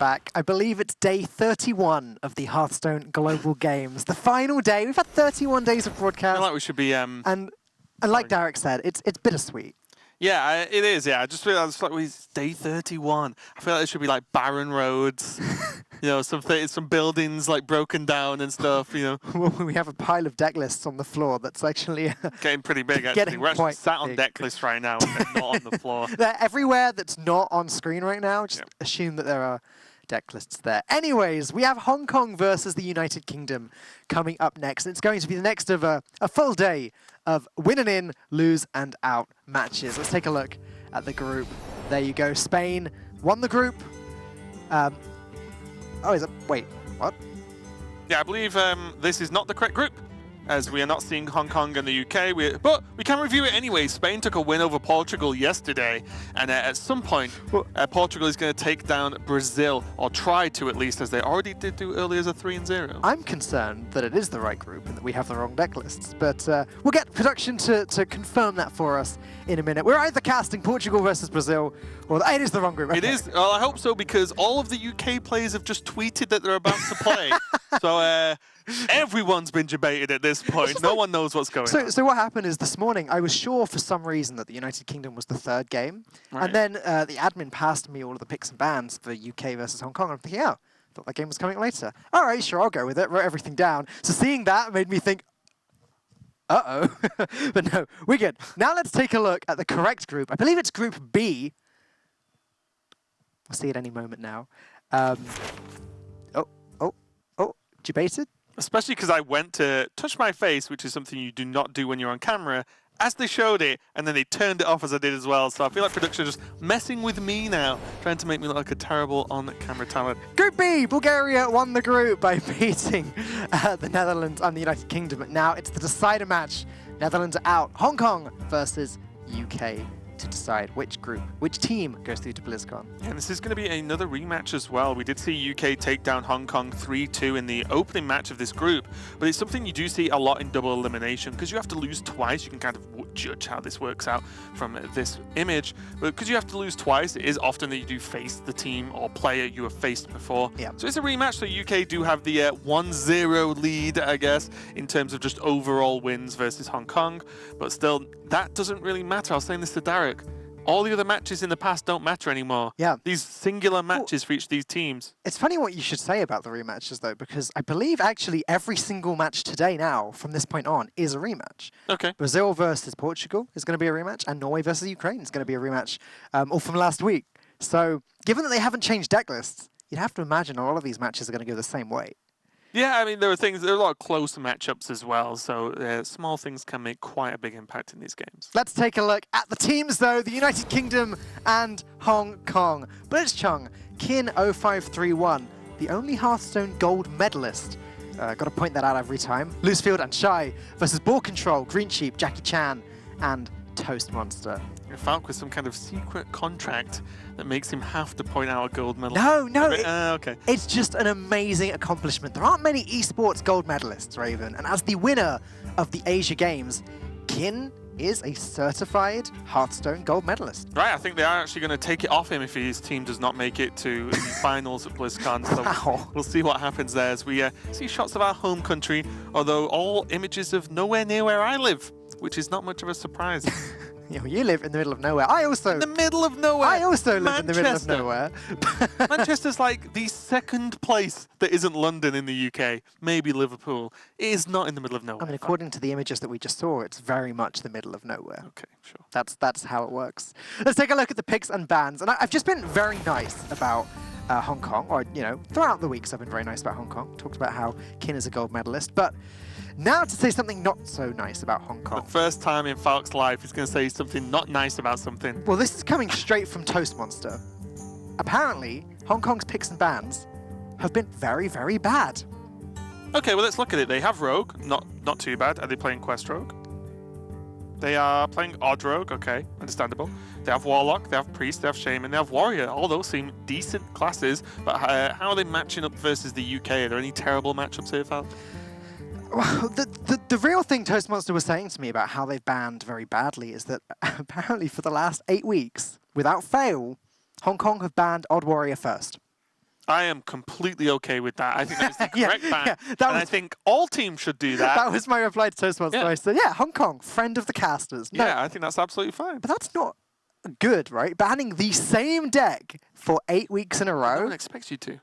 back. I believe it's day 31 of the Hearthstone Global Games. The final day. We've had 31 days of broadcast. I feel like we should be... And like Derek said, it's bittersweet. Yeah, it is, yeah. I just realized like it's day 31. I feel like it should be like barren roads. You know, some buildings like broken down and stuff, you know. Well, we have a pile of deck lists on the floor that's actually... getting pretty big, actually. We're actually sat on deck lists right now and they're not on the floor. They're everywhere that's not on screen right now. Just assume that there are deck lists there. Anyways, we have Hong Kong versus the United Kingdom coming up next. And it's going to be the next of a full day of win and in, lose and out matches. Let's take a look at the group. There you go. Spain won the group. Oh, is it? Wait, what? Yeah, I believe this is not the correct group, as we are not seeing Hong Kong and the UK. But we can review it anyway. Spain took a win over Portugal yesterday, and at some point, Portugal is going to take down Brazil, or try to at least, as they already did do earlier as a 3-0. I'm concerned that it is the right group and that we have the wrong deck lists, but we'll get production to confirm that for us in a minute. We're either casting Portugal versus Brazil, or it is the wrong group. It is. Well, I hope so, because all of the UK players have just tweeted that they're about to play. So everyone's been debated at this point. No one knows what's going on. So what happened is this morning, I was sure for some reason that the United Kingdom was the third game. Right. And then the admin passed me all of the picks and bans for UK versus Hong Kong. I'm thinking, oh, I thought that game was coming later. All right, sure, I'll go with it. Wrote everything down. So seeing that made me think, uh-oh. But no, we're good. Now let's take a look at the correct group. I believe it's Group B. We'll see it any moment now. Debated? Especially because I went to touch my face, which is something you do not do when you're on camera, as they showed it, and then they turned it off as I did as well. So I feel like production are just messing with me now, trying to make me look like a terrible on-camera talent. Group B, Bulgaria won the group by beating the Netherlands and the United Kingdom. But now it's the decider match. Netherlands are out. Hong Kong versus UK to decide which team goes through to BlizzCon. And this is going to be another rematch as well. We did see UK take down Hong Kong 3-2 in the opening match of this group, but it's something you do see a lot in double elimination, because you have to lose twice. You can kind of judge how this works out from this image, but because you have to lose twice, it is often that you do face the team or player you have faced before. Yeah. So it's a rematch, so UK do have the 1-0 lead, I guess, in terms of just overall wins versus Hong Kong, but still, that doesn't really matter. I was saying this to Derek. All the other matches in the past don't matter anymore. Yeah. These singular matches for each of these teams. It's funny what you should say about the rematches, though, because I believe actually every single match today now, from this point on, is a rematch. Okay. Brazil versus Portugal is going to be a rematch, and Norway versus Ukraine is going to be a rematch, all from last week. So, given that they haven't changed deck lists, you'd have to imagine all of these matches are going to go the same way. Yeah, I mean, there are a lot of close matchups as well, so small things can make quite a big impact in these games. Let's take a look at the teams, though, the United Kingdom and Hong Kong. Blitzchung, Kin 0531, the only Hearthstone gold medalist. Got to point that out every time. Loosefield and Shy versus Ball Control, Green Sheep, Jackie Chan, and Toast Monster. Falk with some kind of secret contract that makes him have to point out a gold medal. No, okay. It's just an amazing accomplishment. There aren't many esports gold medalists, Raven, and as the winner of the Asia Games, Kin is a certified Hearthstone gold medalist. Right, I think they are actually going to take it off him if his team does not make it to the finals at BlizzCon. So wow. We'll see what happens there as we see shots of our home country, although all images of nowhere near where I live, which is not much of a surprise. You live in the middle of nowhere. I also... In the middle of nowhere. I also live in the middle of nowhere. Manchester's like the second place that isn't London in the UK. Maybe Liverpool. It is not in the middle of nowhere. I mean, according to the images that we just saw, it's very much the middle of nowhere. Okay, sure. That's how it works. Let's take a look at the picks and bans. And I've just been very nice about Hong Kong, or, you know, throughout the weeks I've been very nice about Hong Kong. Talked about how Kin is a gold medalist, but now to say something not so nice about Hong Kong. The first time in Falk's life he's going to say something not nice about something. Well, this is coming straight from Toast Monster. Apparently, Hong Kong's picks and bans have been very, very bad. Okay, well, let's look at it. They have Rogue, not too bad. Are they playing Quest Rogue? They are playing Odd Rogue, okay, understandable. They have Warlock, they have Priest, they have Shaman, they have Warrior. All those seem decent classes, but how are they matching up versus the UK? Are there any terrible matchups here, Falk? Well, the real thing Toast Monster was saying to me about how they've banned very badly is that apparently for the last 8 weeks, without fail, Hong Kong have banned Odd Warrior first. I am completely okay with that. I think that's the correct ban. Yeah, And I think all teams should do that. That was my reply to Toastmaster. Yeah. I said, yeah, Hong Kong, friend of the casters. No, Yeah, I think that's absolutely fine. but that's not good, right? Banning the same deck for 8 weeks in a No row. one expects you to.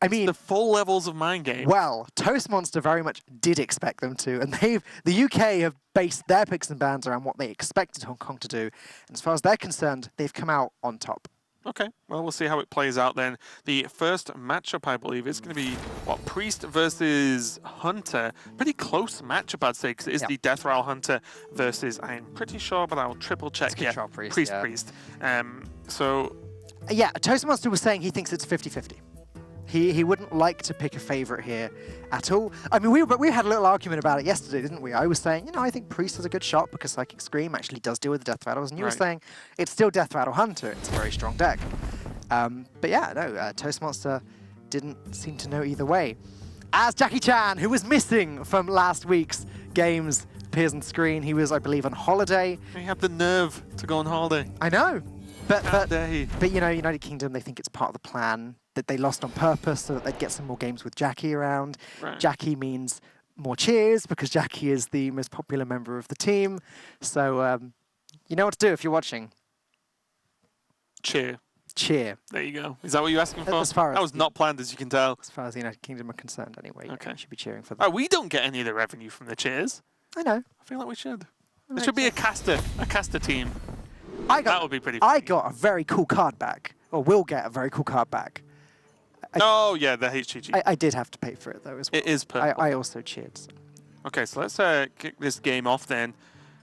I mean, The full levels of mind game. well, Toastmonster very much did expect them to, and the UK have based their picks and bans around what they expected Hong Kong to do. And as far as they're concerned, they've come out on top. Okay, well, we'll see how it plays out then. The first matchup, I believe, is going to be, what, Priest versus Hunter. Pretty close matchup, I'd say, because it is the Death Rattle Hunter versus, I'm pretty sure, but I'll triple check. Control Priest, Priest. So... Yeah, Toastmaster was saying he thinks it's 50-50. He wouldn't like to pick a favourite here at all. I mean, we had a little argument about it yesterday, didn't we? I was saying, you know, I think Priest has a good shot because Psychic Scream actually does deal with the Death Rattles, and you were saying it's still Death Rattle Hunter. It's a very strong deck. But yeah, no, Toastmaster didn't seem to know either way. As Jackie Chan, who was missing from last week's games, appears on screen. He was, I believe, on holiday. He had the nerve to go on holiday. I know. But you know, United Kingdom, they think it's part of the plan, that they lost on purpose so that they'd get some more games with Jackie around. Right. Jackie means more cheers because Jackie is the most popular member of the team. So you know what to do if you're watching. Cheer. Cheer. There you go. Is that what you're asking for? As far as that was not planned, as you can tell. As far as the United Kingdom are concerned, anyway. Okay. You should be cheering for them. Oh, we don't get any of the revenue from the cheers. I know. I feel like we should. There should be a caster team. That would be pretty funny. I got a very cool card back, or will get a very cool card back. Oh, yeah, the HGG. I did have to pay for it, though, as well. It is purple. I also cheered. So. Okay, so let's kick this game off then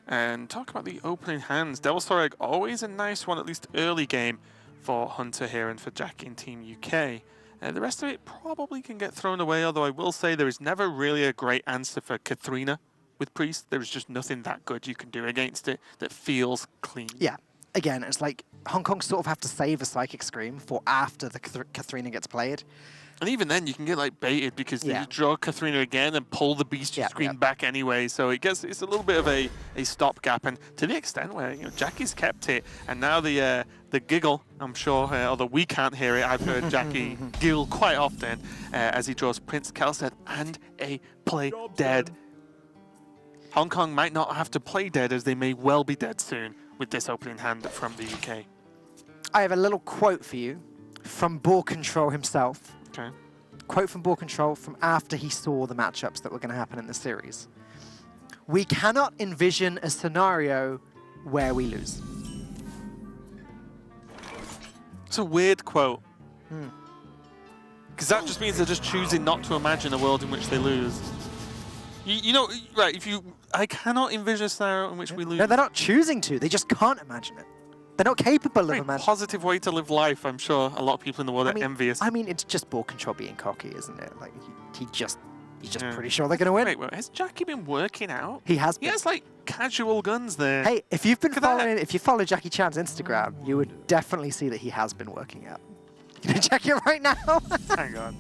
and talk about the opening hands. Devil's Thoreg, always a nice one, at least early game for Hunter here and for Jackie and Team UK. The rest of it probably can get thrown away, although I will say there is never really a great answer for Katharina with Priest. There is just nothing that good you can do against it that feels clean. Yeah. Again, it's like Hong Kong sort of have to save a Psychic Scream for after the Katharina gets played. And even then, you can get like baited because you draw Katharina again and pull the Bestial Scream back anyway. So it's a little bit of a stopgap, and to the extent where Jackie's kept it, and now the giggle, I'm sure, although we can't hear it, I've heard Jackie giggle quite often as he draws Prince Kelseth and a play dead. Hong Kong might not have to play dead, as they may well be dead soon with this opening hand from the UK. I have a little quote for you from Ball Control himself. Okay. Quote from Ball Control from after he saw the matchups that were going to happen in the series. We cannot envision a scenario where we lose. It's a weird quote. Because that just means they're just choosing not to imagine a world in which they lose. You know, right, I cannot envision a scenario in which we lose. No, they're not choosing to. They just can't imagine it. They're not capable of imagining. Positive way to live life. I'm sure a lot of people in the world are envious. I mean, it's just Ball Control being cocky, isn't it? Like he's just pretty sure they're going to win. Wait, has Jackie been working out? He has been. He has like casual guns there. Hey, if you follow Jackie Chan's Instagram, you would definitely see that he has been working out. You gonna check it right now? Hang on.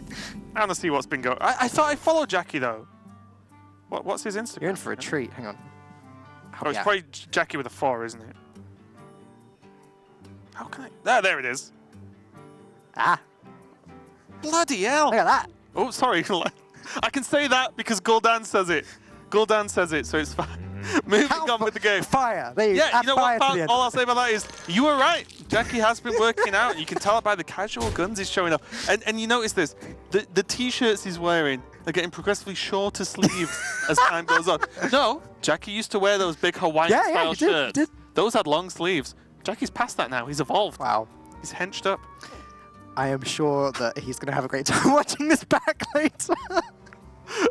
I want to see what's been going. I thought I followed Jackie though. What's his Instagram? You're in for a treat. Hang on. Oh, it's probably Jackie with a 4, isn't it? How can I? There it is. Ah. Bloody hell. Look at that. Oh, sorry. I can say that because Gul'dan says it. Gul'dan says it, so it's fine. Moving on with the game. Fire. There you go. Yeah, you know what, all I'll say about that is, you were right. Jackie has been working out. You can tell it by the casual guns he's showing off. And you notice this. The T-shirts he's wearing are getting progressively shorter sleeves as time goes on. No, Jackie used to wear those big Hawaiian-style shirts. Those had long sleeves. Jackie's past that now. He's evolved. Wow. He's henched up. I am sure that he's going to have a great time watching this back later.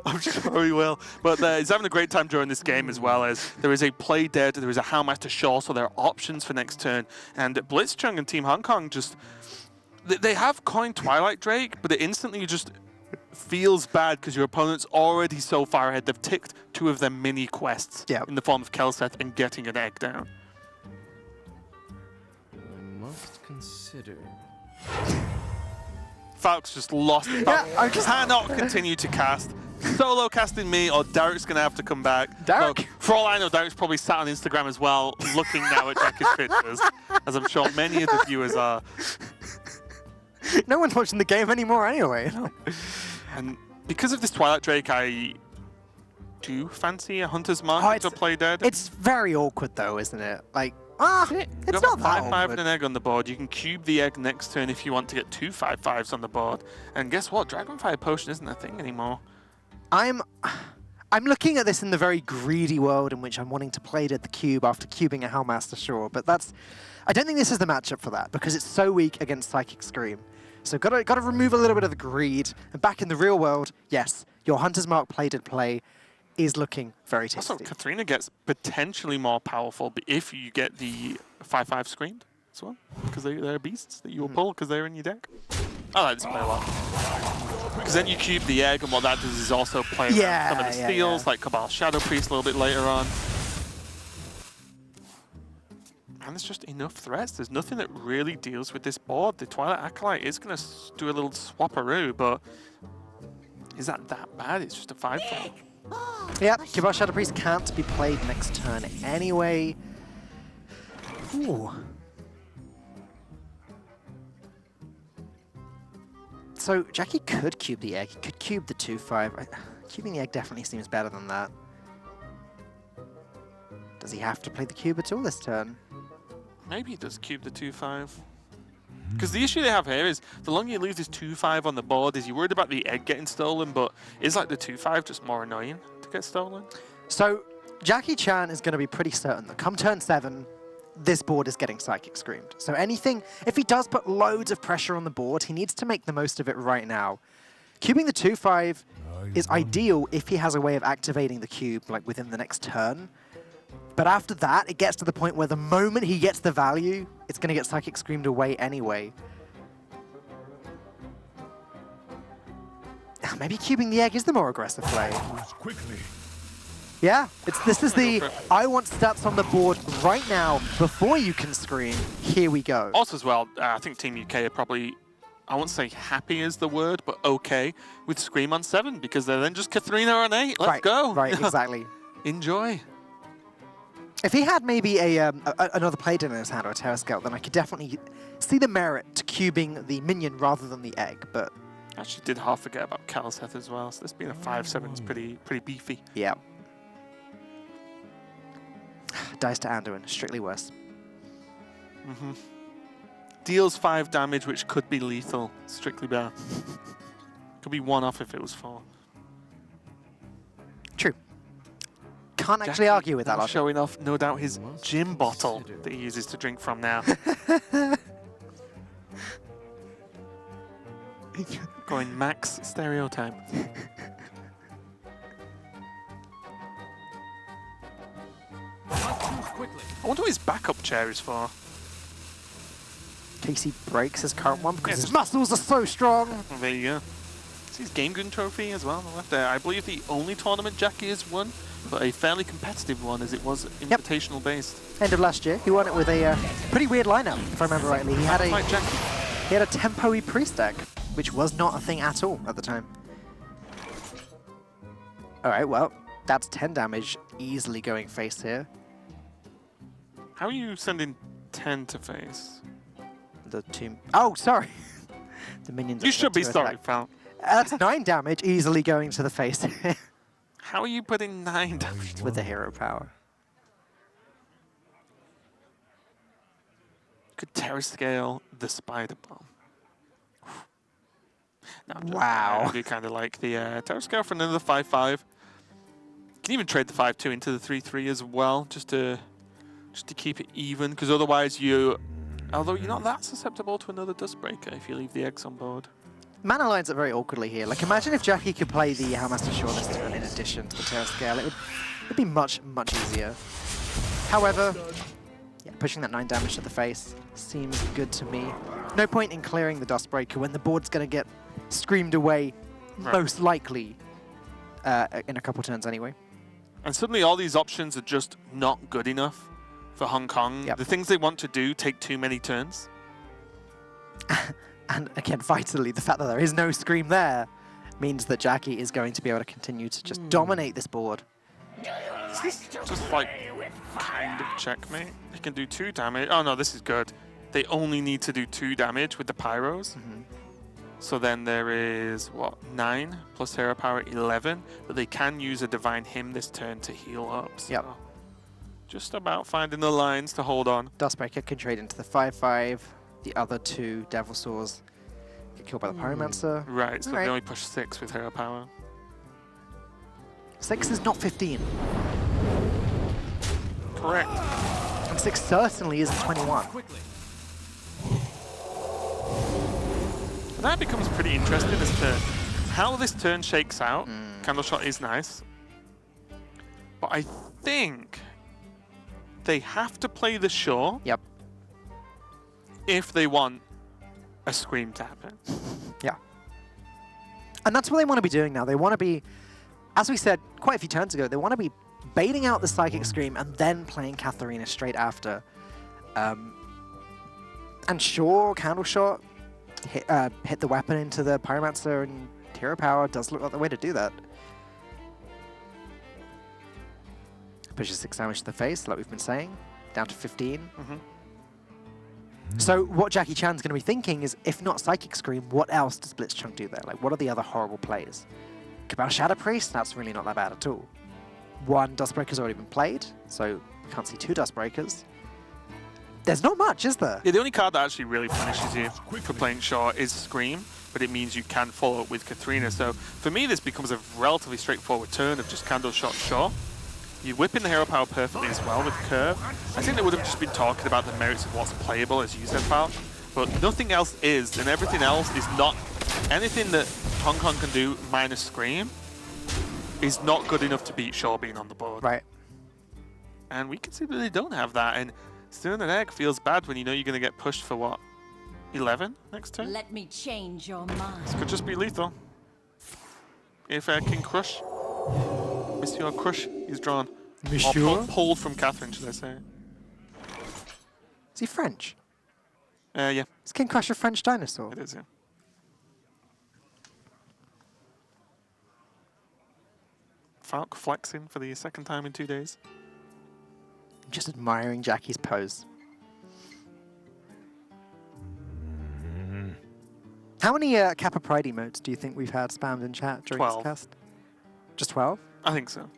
I'm sure he will. But he's having a great time during this game as well, as there is a play dead, there is a Houndmaster Shaw, so there are options for next turn. And Blitzchung and Team Hong Kong just... They have coined Twilight Drake, but it instantly just feels bad because your opponent's already so far ahead. They've ticked 2 of their mini quests in the form of Kelseth and getting an egg down. Must consider. Falk's just lost it. I cannot continue to cast. Solo casting me, or Derek's going to have to come back. Derek? So, for all I know, Derek's probably sat on Instagram as well, looking now at Jackie's pictures, as I'm sure many of the viewers are. No one's watching the game anymore anyway. And because of this Twilight Drake, I do fancy a Hunter's Mark to play dead. It's very awkward though, isn't it? Like, it's not that 5/5 awkward. and an egg on the board. You can cube the egg next turn if you want to get 2 5/5s on the board. And guess what? Dragonfire Potion isn't a thing anymore. I'm looking at this in the very greedy world in which I'm wanting to play dead the cube after cubing a Hellmaster, sure, but I don't think this is the matchup for that because it's so weak against Psychic Scream. So got to remove a little bit of the greed. And back in the real world, yes, your Hunter's Mark play dead play is looking very tasty. Also, Katharina gets potentially more powerful if you get the 5/5 screened as well, because they're beasts that you'll pull because they're in your deck. I like this play a lot. Because then you cube the egg, and what that does is also play around some of the steals, like Cabal Shadow Priest a little bit later on. And there's just enough threats. There's nothing that really deals with this board. The Twilight Acolyte is going to do a little swapperoo, but is that bad? It's just a 5/5. Yeah, Cabal Shadow Priest can't be played next turn anyway. Ooh. So Jackie could cube the egg. He could cube the 2/5. Cubing the egg definitely seems better than that. Does he have to play the cube at all this turn? Maybe he does cube the 2/5. Because the issue they have here is the longer you leave this 2/5 on the board, is you're worried about the egg getting stolen, but is like the 2/5 just more annoying to get stolen? So Jackie Chan is going to be pretty certain that come turn 7, this board is getting Psychic Screamed. So anything, if he does put loads of pressure on the board, he needs to make the most of it right now. Cubing the 2/5 is ideal if he has a way of activating the cube like within the next turn. But after that, it gets to the point where the moment he gets the value, it's going to get Psychic Screamed away anyway. Maybe cubing the egg is the more aggressive play. Yeah, this is the I want stats on the board right now before you can scream. Here we go. Also as well, I think Team UK are probably, I won't say happy is the word, but okay with Scream on 7 because they're then just Katharina on 8. Let's go. Right, exactly. Enjoy. If he had maybe another play dead in his hand or a Terror Scout, then I could definitely see the merit to cubing the minion rather than the egg, but... Actually did half forget about Kalseth as well, so this being a 5/7 is pretty beefy. Yeah. Dies to Anduin, strictly worse. Deals 5 damage, which could be lethal, strictly bad. Could be 1 off if it was 4. True. Can't actually argue with that logic. Showing off, no doubt, his gin bottle that he uses to drink from now. Going max stereotype. I wonder what his backup chair is for. In case he breaks his current one because his muscles are so strong. There you go. It's his Game Gun trophy as well on the left there. I believe the only tournament Jackie has won, but a fairly competitive one as it was invitational based. End of last year, he won it with a pretty weird lineup, if I remember rightly. He had a tempo-y priest deck, which was not a thing at all at the time. All right, well, that's 10 damage easily going face here. How are you sending 10 to face? The two... Oh, sorry. The minions... You should be sorry, pal. That's 9 damage easily going to the face. How are you putting 9 damage? With the hero power. Could Terror Scale the Spider Bomb. No, Wow. I do kind of like the Terror Scale for another 5/5. You can even trade the 5/2 into the 3/3 as well, just to keep it even, because otherwise although you're not that susceptible to another Dustbreaker if you leave the eggs on board. Mana lines are very awkwardly here. Like, imagine if Jackie could play the Hellmaster Shore this turn in addition to the Terror Scale. It'd be much, much easier. However, yeah, pushing that 9 damage to the face seems good to me. No point in clearing the Dustbreaker when the board's going to get screamed away, most likely, in a couple turns anyway. And suddenly all these options are just not good enough for Hong Kong. Yep. The things they want to do take too many turns. And again, vitally, the fact that there is no Scream there means that Jackie is going to be able to continue to just dominate this board. Is this just like kind of checkmate? He can do 2 damage. Oh no, this is good. They only need to do 2 damage with the Pyros. So then there is, what, 9 plus hero power 11, but they can use a Divine Hymn this turn to heal up. So Yep. just about finding the lines to hold on. Dustbreaker can trade into the 5/5. The other 2 Devil Saws get killed by the Pyromancer. Right, so Alright. they only push 6 with hero power. 6 is not 15. Correct. And 6 certainly isn't 21. That becomes pretty interesting as to how this turn shakes out. Candle Shot is nice. But I think they have to play the Shore Yep. if they want a Scream to happen. Yeah. And that's what they want to be doing now. They want to be, as we said quite a few turns ago, they want to be baiting out the Psychic Scream and then playing Katharina straight after. And sure, Candle Shot, hit the weapon into the Pyromancer and hero power does look like the way to do that. Pushes 6 damage to the face, like we've been saying, down to 15. So what Jackie Chan's going to be thinking is, if not Psychic Scream, what else does Blitzchung do there? Like, what are the other horrible plays? Cabal Shadow Priest? That's really not that bad at all. 1 Dustbreaker's already been played, so we can't see 2 Dustbreakers. There's not much, is there? Yeah, the only card that actually really punishes you for playing Shaw is Scream, but it means you can follow up with Katharina. So for me, this becomes a relatively straightforward turn of just Candle Shot Shaw. You whip in the hero power perfectly as well with Curve. I think they would have just been talking about the merits of what's playable, as you said, Falk, but nothing else is, and everything else is not. Anything that Hong Kong can do minus Scream is not good enough to beat Shaw being on the board. Right. And we can see that they don't have that, and Stern and Egg feels bad when you know you're going to get pushed for what? 11 next turn? Let me change your mind. This could just be lethal. If King Crush, Monsieur Crush is drawn. Monsieur? Or pulled from Catherine, should I say. Is he French? Yeah, Is King Crush a French dinosaur? it is, yeah. Falk flexing for the 2nd time in 2 days. I'm just admiring Jackie's pose. How many Kappa Pride emotes do you think we've had spammed in chat during 12. this cast? Just 12? I think so.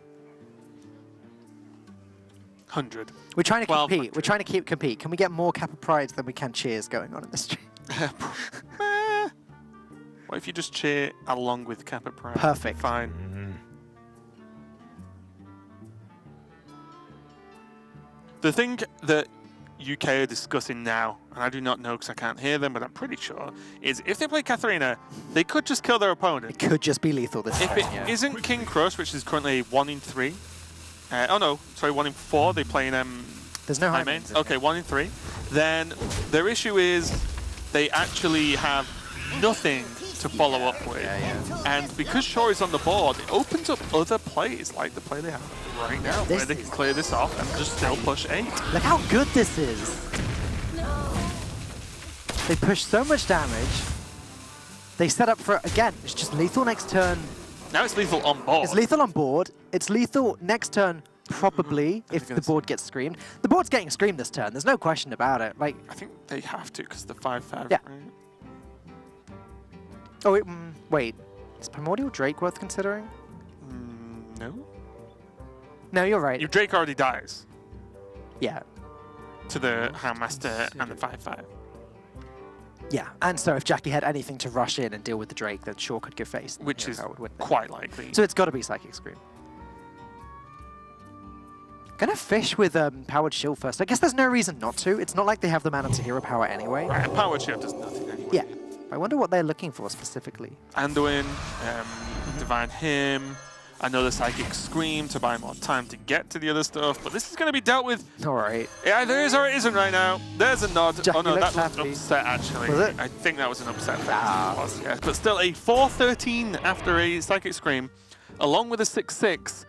100. We're trying to 12, compete. We're trying to compete. Can we get more Kappa Prides than we can cheers going on in this stream? What if you just cheer along with Kappa Pride? Perfect. Fine. The thing that UK are discussing now, and I do not know because I can't hear them, but I'm pretty sure, is if they play Katharina, they could just kill their opponent. It could just be lethal this If turn, it yeah. isn't King Crush, which is currently 1 in 3. Oh no, sorry, 1 in 4. They play in There's no high main. mains. Okay, 1 in 3. Then their issue is they actually have nothing to follow up with. And because Shaw is on the board, it opens up other plays, like the play they have right now, where they can clear this off and just still push 8. Look how good this is. They push so much damage. They set up for, again, it's just lethal next turn. Now it's lethal on board. It's lethal on board. It's lethal next turn, probably, if the board gets screamed. The board's getting screamed this turn. There's no question about it. Like, I think they have to, because the 5/5. Yeah. Right? oh, wait. Is Primordial Drake worth considering? No. No, you're right. Your Drake already dies Yeah. to the Handmaster and the 5/5. Yeah. And so if Jackie had anything to rush in and deal with the Drake, then Shaw could give face. and Which Hero is Power would win. quite likely. So it's got to be Psychic Scream. Gonna fish with Powered Shield first. I guess there's no reason not to. It's not like they have the mana to hero power anyway. Right, and Power Shield does nothing anyway. Yeah. I wonder what they're looking for specifically. Anduin, Divine Hymn, another Psychic Scream to buy more time to get to the other stuff, but this is going to be dealt with. All right. Yeah, there is or it isn't right now. There's a nod. Jackie oh no, that looks was an happy. upset actually. Was it? I think that was an upset. Ah. Yeah. But still a 4-13 after a Psychic Scream, along with a 6-6.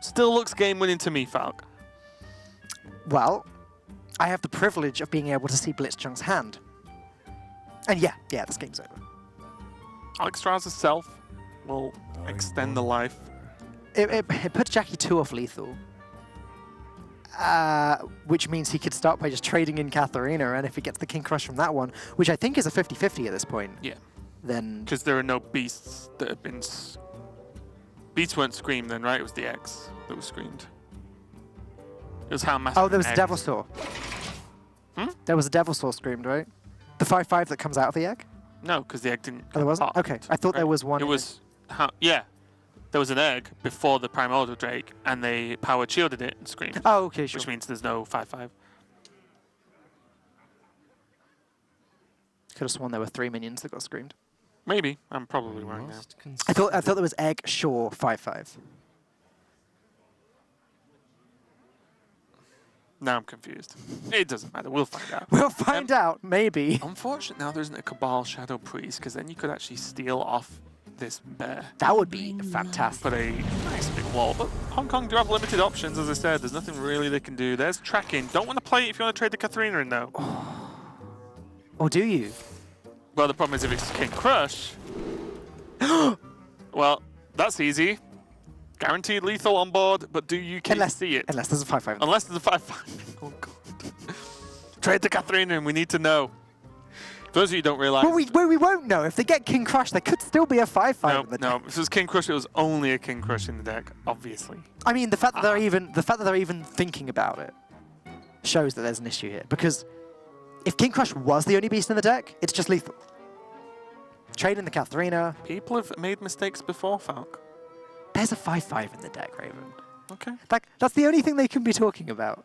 Still looks game winning to me, Falk. Well, I have the privilege of being able to see Blitzchung's hand. And yeah, this game's over. Alex Strauss' self will extend the life. It puts Jackie 2 off lethal. Which means he could start by just trading in Katharina, and if he gets the King Crush from that one, which I think is a 50-50 at this point. Yeah. then... Because there are no beasts that have been... Beasts weren't screamed then, right? It was the X that was screamed. It was how massive. Oh, there was a egg. Devil Saw. Hmm? There was a Devil Saw screamed, right? The 5/5 that comes out of the egg? No, because the egg didn't. Oh, there wasn't? pop, Okay, I thought there was one. It was. Yeah. There was an egg before the Primordial Drake, and they powered shielded it and screamed. Oh, okay, sure. Which means there's no 5/5. Could have sworn there were 3 minions that got screamed. Maybe. I'm probably wrong now. I thought there was egg, Shaw, 5/5. Now I'm confused. It doesn't matter. We'll find out. We'll find out, maybe. Unfortunate now there isn't a Cabal Shadow Priest, because then you could actually steal off this bear. That would be fantastic. Put a nice big wall. But Hong Kong do have limited options, as I said. There's nothing really they can do. There's tracking. Don't want to play it if you want to trade the Katharina in, though. Or do you? Well, the problem is if it's King Crush... well, that's easy. Guaranteed lethal on board, but do you see it? Unless there's a 5/5. Unless there's a 5/5. Oh, God. Trade the Katharina and we need to know. For those of you who don't realise... Well, we won't know. If they get King Crush, there could still be a 5/5 in the deck. No, if it was King Crush, it was only a King Crush in the deck, obviously. I mean, the fact that they're even thinking about it shows that there's an issue here. Because if King Crush was the only beast in the deck, it's just lethal. Trading the Katharina. People have made mistakes before, Falk. There's a 5/5 in the deck, Raven. Okay. That's the only thing they can be talking about.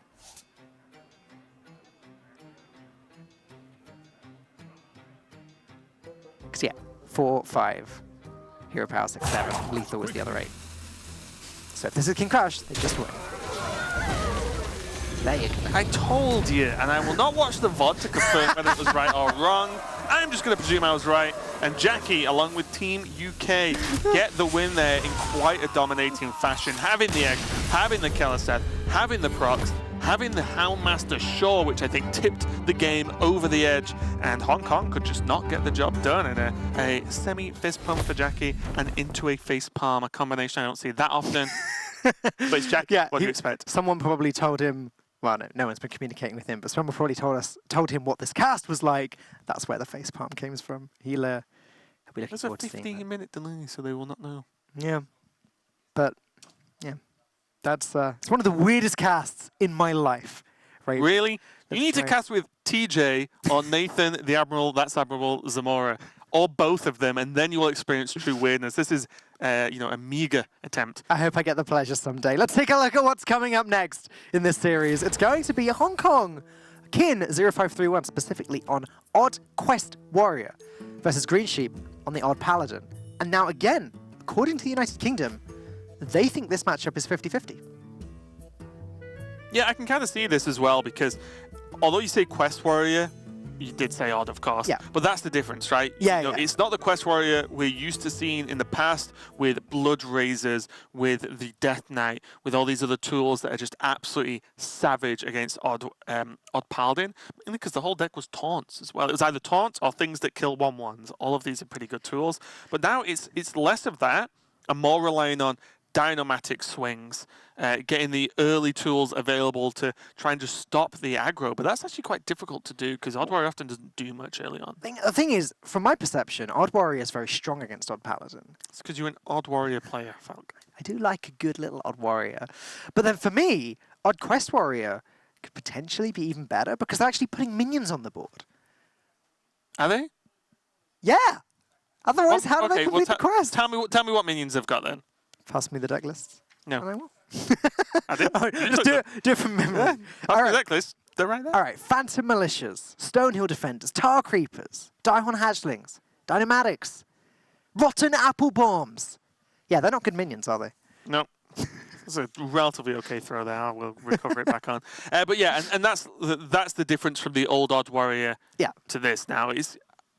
Because, yeah, 4, 5, Hero Power 6, 7, lethal was the other 8. So if this is King Crush, they just win. There you go. I told you, and I will not watch the VOD to confirm whether it was right or wrong. I'm just going to presume I was right. And Jackie, along with Team UK, get the win there in quite a dominating fashion. Having the egg, having the Keleseth, having the procs, having the Houndmaster Shaw, which I think tipped the game over the edge. And Hong Kong could just not get the job done in a semi-fist pump for Jackie and into a face palm, a combination I don't see that often. But it's Jackie. Yeah, what do you expect? Someone probably told him, well, no one's been communicating with him, but someone probably told him what this cast was like. That's where the facepalm came from. He'll be looking There's a forward to seeing that. 15-minute delay, so they will not know. Yeah, but yeah, it's one of the weirdest casts in my life. Right? Really? That's you need to right. cast with TJ or Nathan, the Admiral, that's Admiral Zamora, or both of them, and then you will experience true weirdness. This is, a meager attempt. I hope I get the pleasure someday. Let's take a look at what's coming up next in this series. It's going to be a Hong Kong Kin 0531, specifically on Odd Quest Warrior versus Green Sheep on the Odd Paladin. And now again, according to the United Kingdom, they think this matchup is 50-50. Yeah, I can kind of see this as well, because although you say Quest Warrior, you did say Odd, of course. Yeah. But that's the difference, right? Yeah, You know, It's not the Quest Warrior we're used to seeing in the past with Blood Razors, with the Death Knight, with all these other tools that are just absolutely savage against Odd Paladin. Mainly because the whole deck was taunts as well. It was either taunts or things that kill 1/1s. All of these are pretty good tools. But now it's less of that and more relying on Dynomatic swings, getting the early tools available to try and just stop the aggro, but that's actually quite difficult to do because Odd Warrior often doesn't do much early on. The thing is, from my perception, Odd Warrior is very strong against Odd Paladin. It's because you're an Odd Warrior player, Falk. I do like a good little Odd Warrior. But then for me, Odd Quest Warrior could potentially be even better because they're actually putting minions on the board. Are they? Yeah! Otherwise, how do they complete the quest? Tell me what minions they've got then. Pass me the deck list. No. And I will. I did. Oh, just do it from memory. Yeah. All right. Deck list. They're right there. All right. Phantom Militias, Stonehill Defenders, Tar Creepers, Daihon Hatchlings, Dynamatics, Rotten Apple Bombs. Yeah, they're not good minions, are they? No. It's a relatively okay throw there. I will recover it back on. But yeah, and that's the difference from the old Odd Warrior to this now. I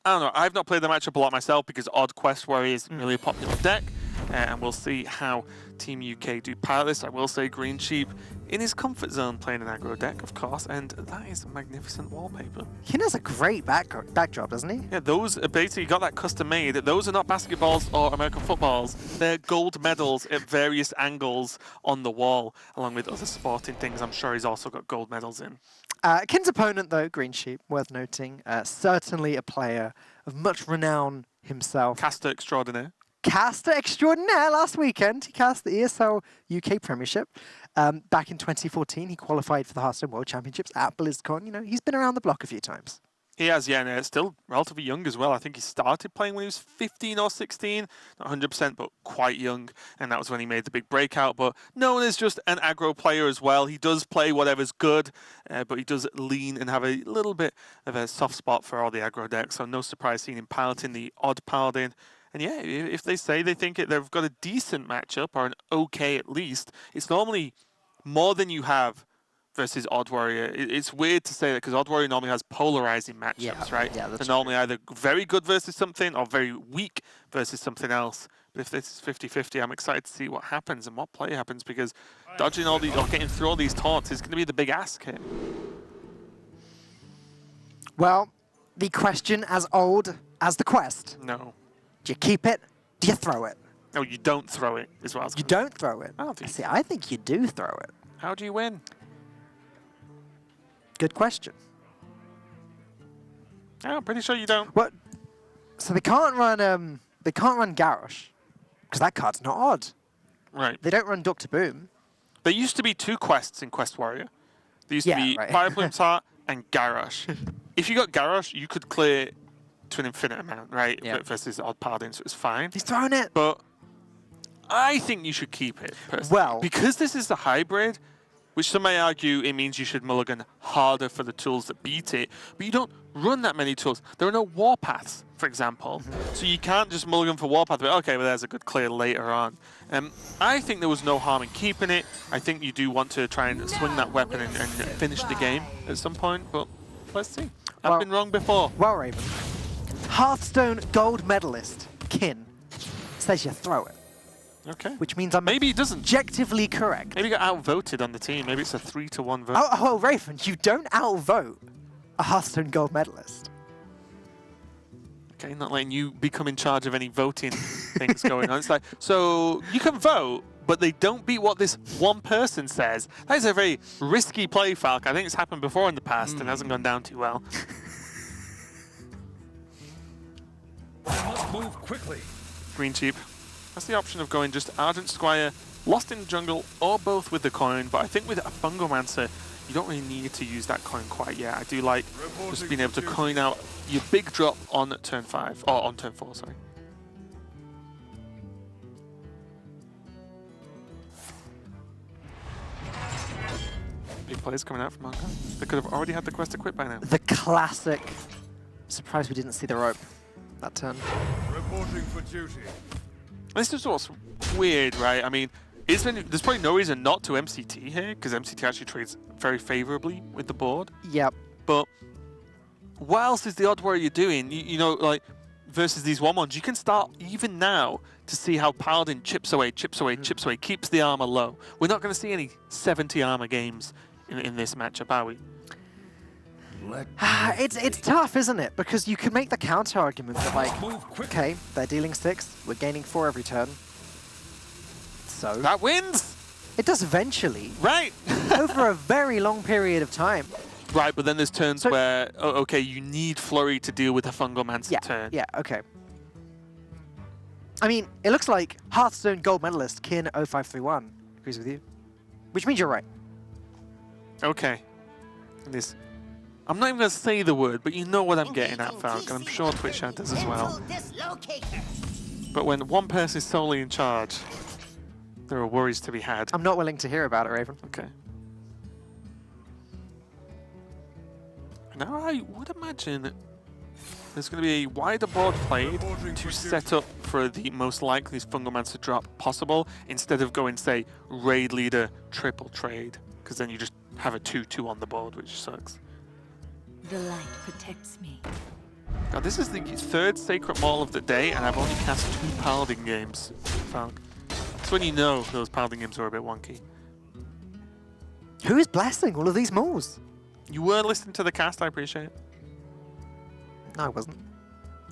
don't know. I've not played the matchup a lot myself because Odd Quest Warrior is really a popular deck. And we'll see how Team UK do pilot this. I will say Green Sheep in his comfort zone playing an aggro deck, of course, and that is magnificent wallpaper. Kin has a great backdrop, doesn't he? Yeah, those are basically got that custom made. Those are not basketballs or American footballs. They're gold medals at various angles on the wall, along with other sporting things I'm sure he's also got gold medals in. Kin's opponent, though, Green Sheep, worth noting, certainly a player of much renown himself. Caster extraordinaire. Caster extraordinaire last weekend. He cast the ESL UK Premiership. Back in 2014, he qualified for the Hearthstone World Championships at BlizzCon. You know, he's been around the block a few times. He has, yeah, and still relatively young as well. I think he started playing when he was 15 or 16, not 100%, but quite young, and that was when he made the big breakout. But known as just an aggro player as well. He does play whatever's good, but he does lean and have a little bit of a soft spot for all the aggro decks, so no surprise seeing him piloting the odd paladin. And yeah, if they say they think they've got a decent matchup, or an okay at least, it's normally more than you have versus Odd Warrior. It's weird to say that because Odd Warrior normally has polarizing matchups, right? Yeah, that's They're normally either very good versus something or very weak versus something else. But if this is 50-50, I'm excited to see what happens and what play happens, because dodging all these or getting through all these taunts is going to be the big ask here. Well, the question as old as the quest. No. Do you keep it? Do you throw it? No, you don't throw it, is what I was You gonna don't throw it. Oh, do you? See, I think you do throw it. How do you win? Good question. Oh, I'm pretty sure you don't. What? So they can't run Garrosh because that card's not odd. Right. They don't run Dr. Boom. There used to be 2 quests in Quest Warrior. There used to be right. Fire Plume's Heart and Garrosh. If you got Garrosh, you could clear to an infinite amount, right? Yeah. Versus Odd Paladin, so it's fine. He's throwing it. But I think you should keep it, personally. Well, because this is the hybrid, which some may argue it means you should mulligan harder for the tools that beat it, but you don't run that many tools. There are no warpaths, for example, so you can't just mulligan for warpath, but okay, well there's a good clear later on. I think there was no harm in keeping it. I think you do want to try and swing that weapon and finish the game at some point, but let's see. I've been wrong before. Well, Raven, Hearthstone gold medalist Kin says you throw it, Okay. which means I'm Maybe he doesn't. objectively correct. Maybe he got outvoted on the team. Maybe it's a 3-1 vote. Oh, Raven, you don't outvote a Hearthstone gold medalist. Okay, not letting you become in charge of any voting things going on. It's like, so you can vote, but they don't beat what this one person says. That is a very risky play, Falk. I think it's happened before in the past and hasn't gone down too well. I must move quickly. Green cheap. That's the option of going just Ardent Squire, Lost in Jungle, or both with the coin. But I think with a Fungomancer, you don't really need to use that coin quite yet. I do like just being able to coin out your big drop on turn 5, or on turn 4, sorry. Big plays coming out from Hong Kong. They could have already had the quest equipped by now. The classic. Surprised we didn't see the rope that turn. Reporting for duty. This is what's weird, right? I mean, there's probably no reason not to MCT here, because MCT actually trades very favorably with the board. Yep. But what else is the Odd Warrior doing? You know, like, versus these 1-1s, you can start even now to see how Paladin chips away, chips away, chips away, keeps the armor low. We're not going to see any 70 armor games in this matchup, are we? It's tough, isn't it? Because you can make the counter argument that, like, okay, they're dealing 6, we're gaining 4 every turn. So That wins! it does eventually, Right! over a very long period of time. Right, but then there's turns where, oh, okay, you need Flurry to deal with a Fungomancer turn. Yeah, okay. I mean, it looks like Hearthstone gold medalist Kin 0531 agrees with you, which means you're right. Okay. I'm not even going to say the word, but you know what I'm getting at, Falcon. I'm sure Twitch chat does as well. But when one person is solely in charge, there are worries to be had. I'm not willing to hear about it, Raven. Okay. Now I would imagine there's going to be a wider board played to set up for the most likely Fungomancer drop possible, instead of going, say, Raid Leader triple trade, because then you just have a 2-2 on the board, which sucks. The light protects me. Now this is the 3rd Sacred Maul of the day, and I've only cast 2 Paladin games, Falk. That's when you know those Paladin games are a bit wonky. Who is blessing all of these moves? You were listening to the cast, I appreciate it. No, I wasn't.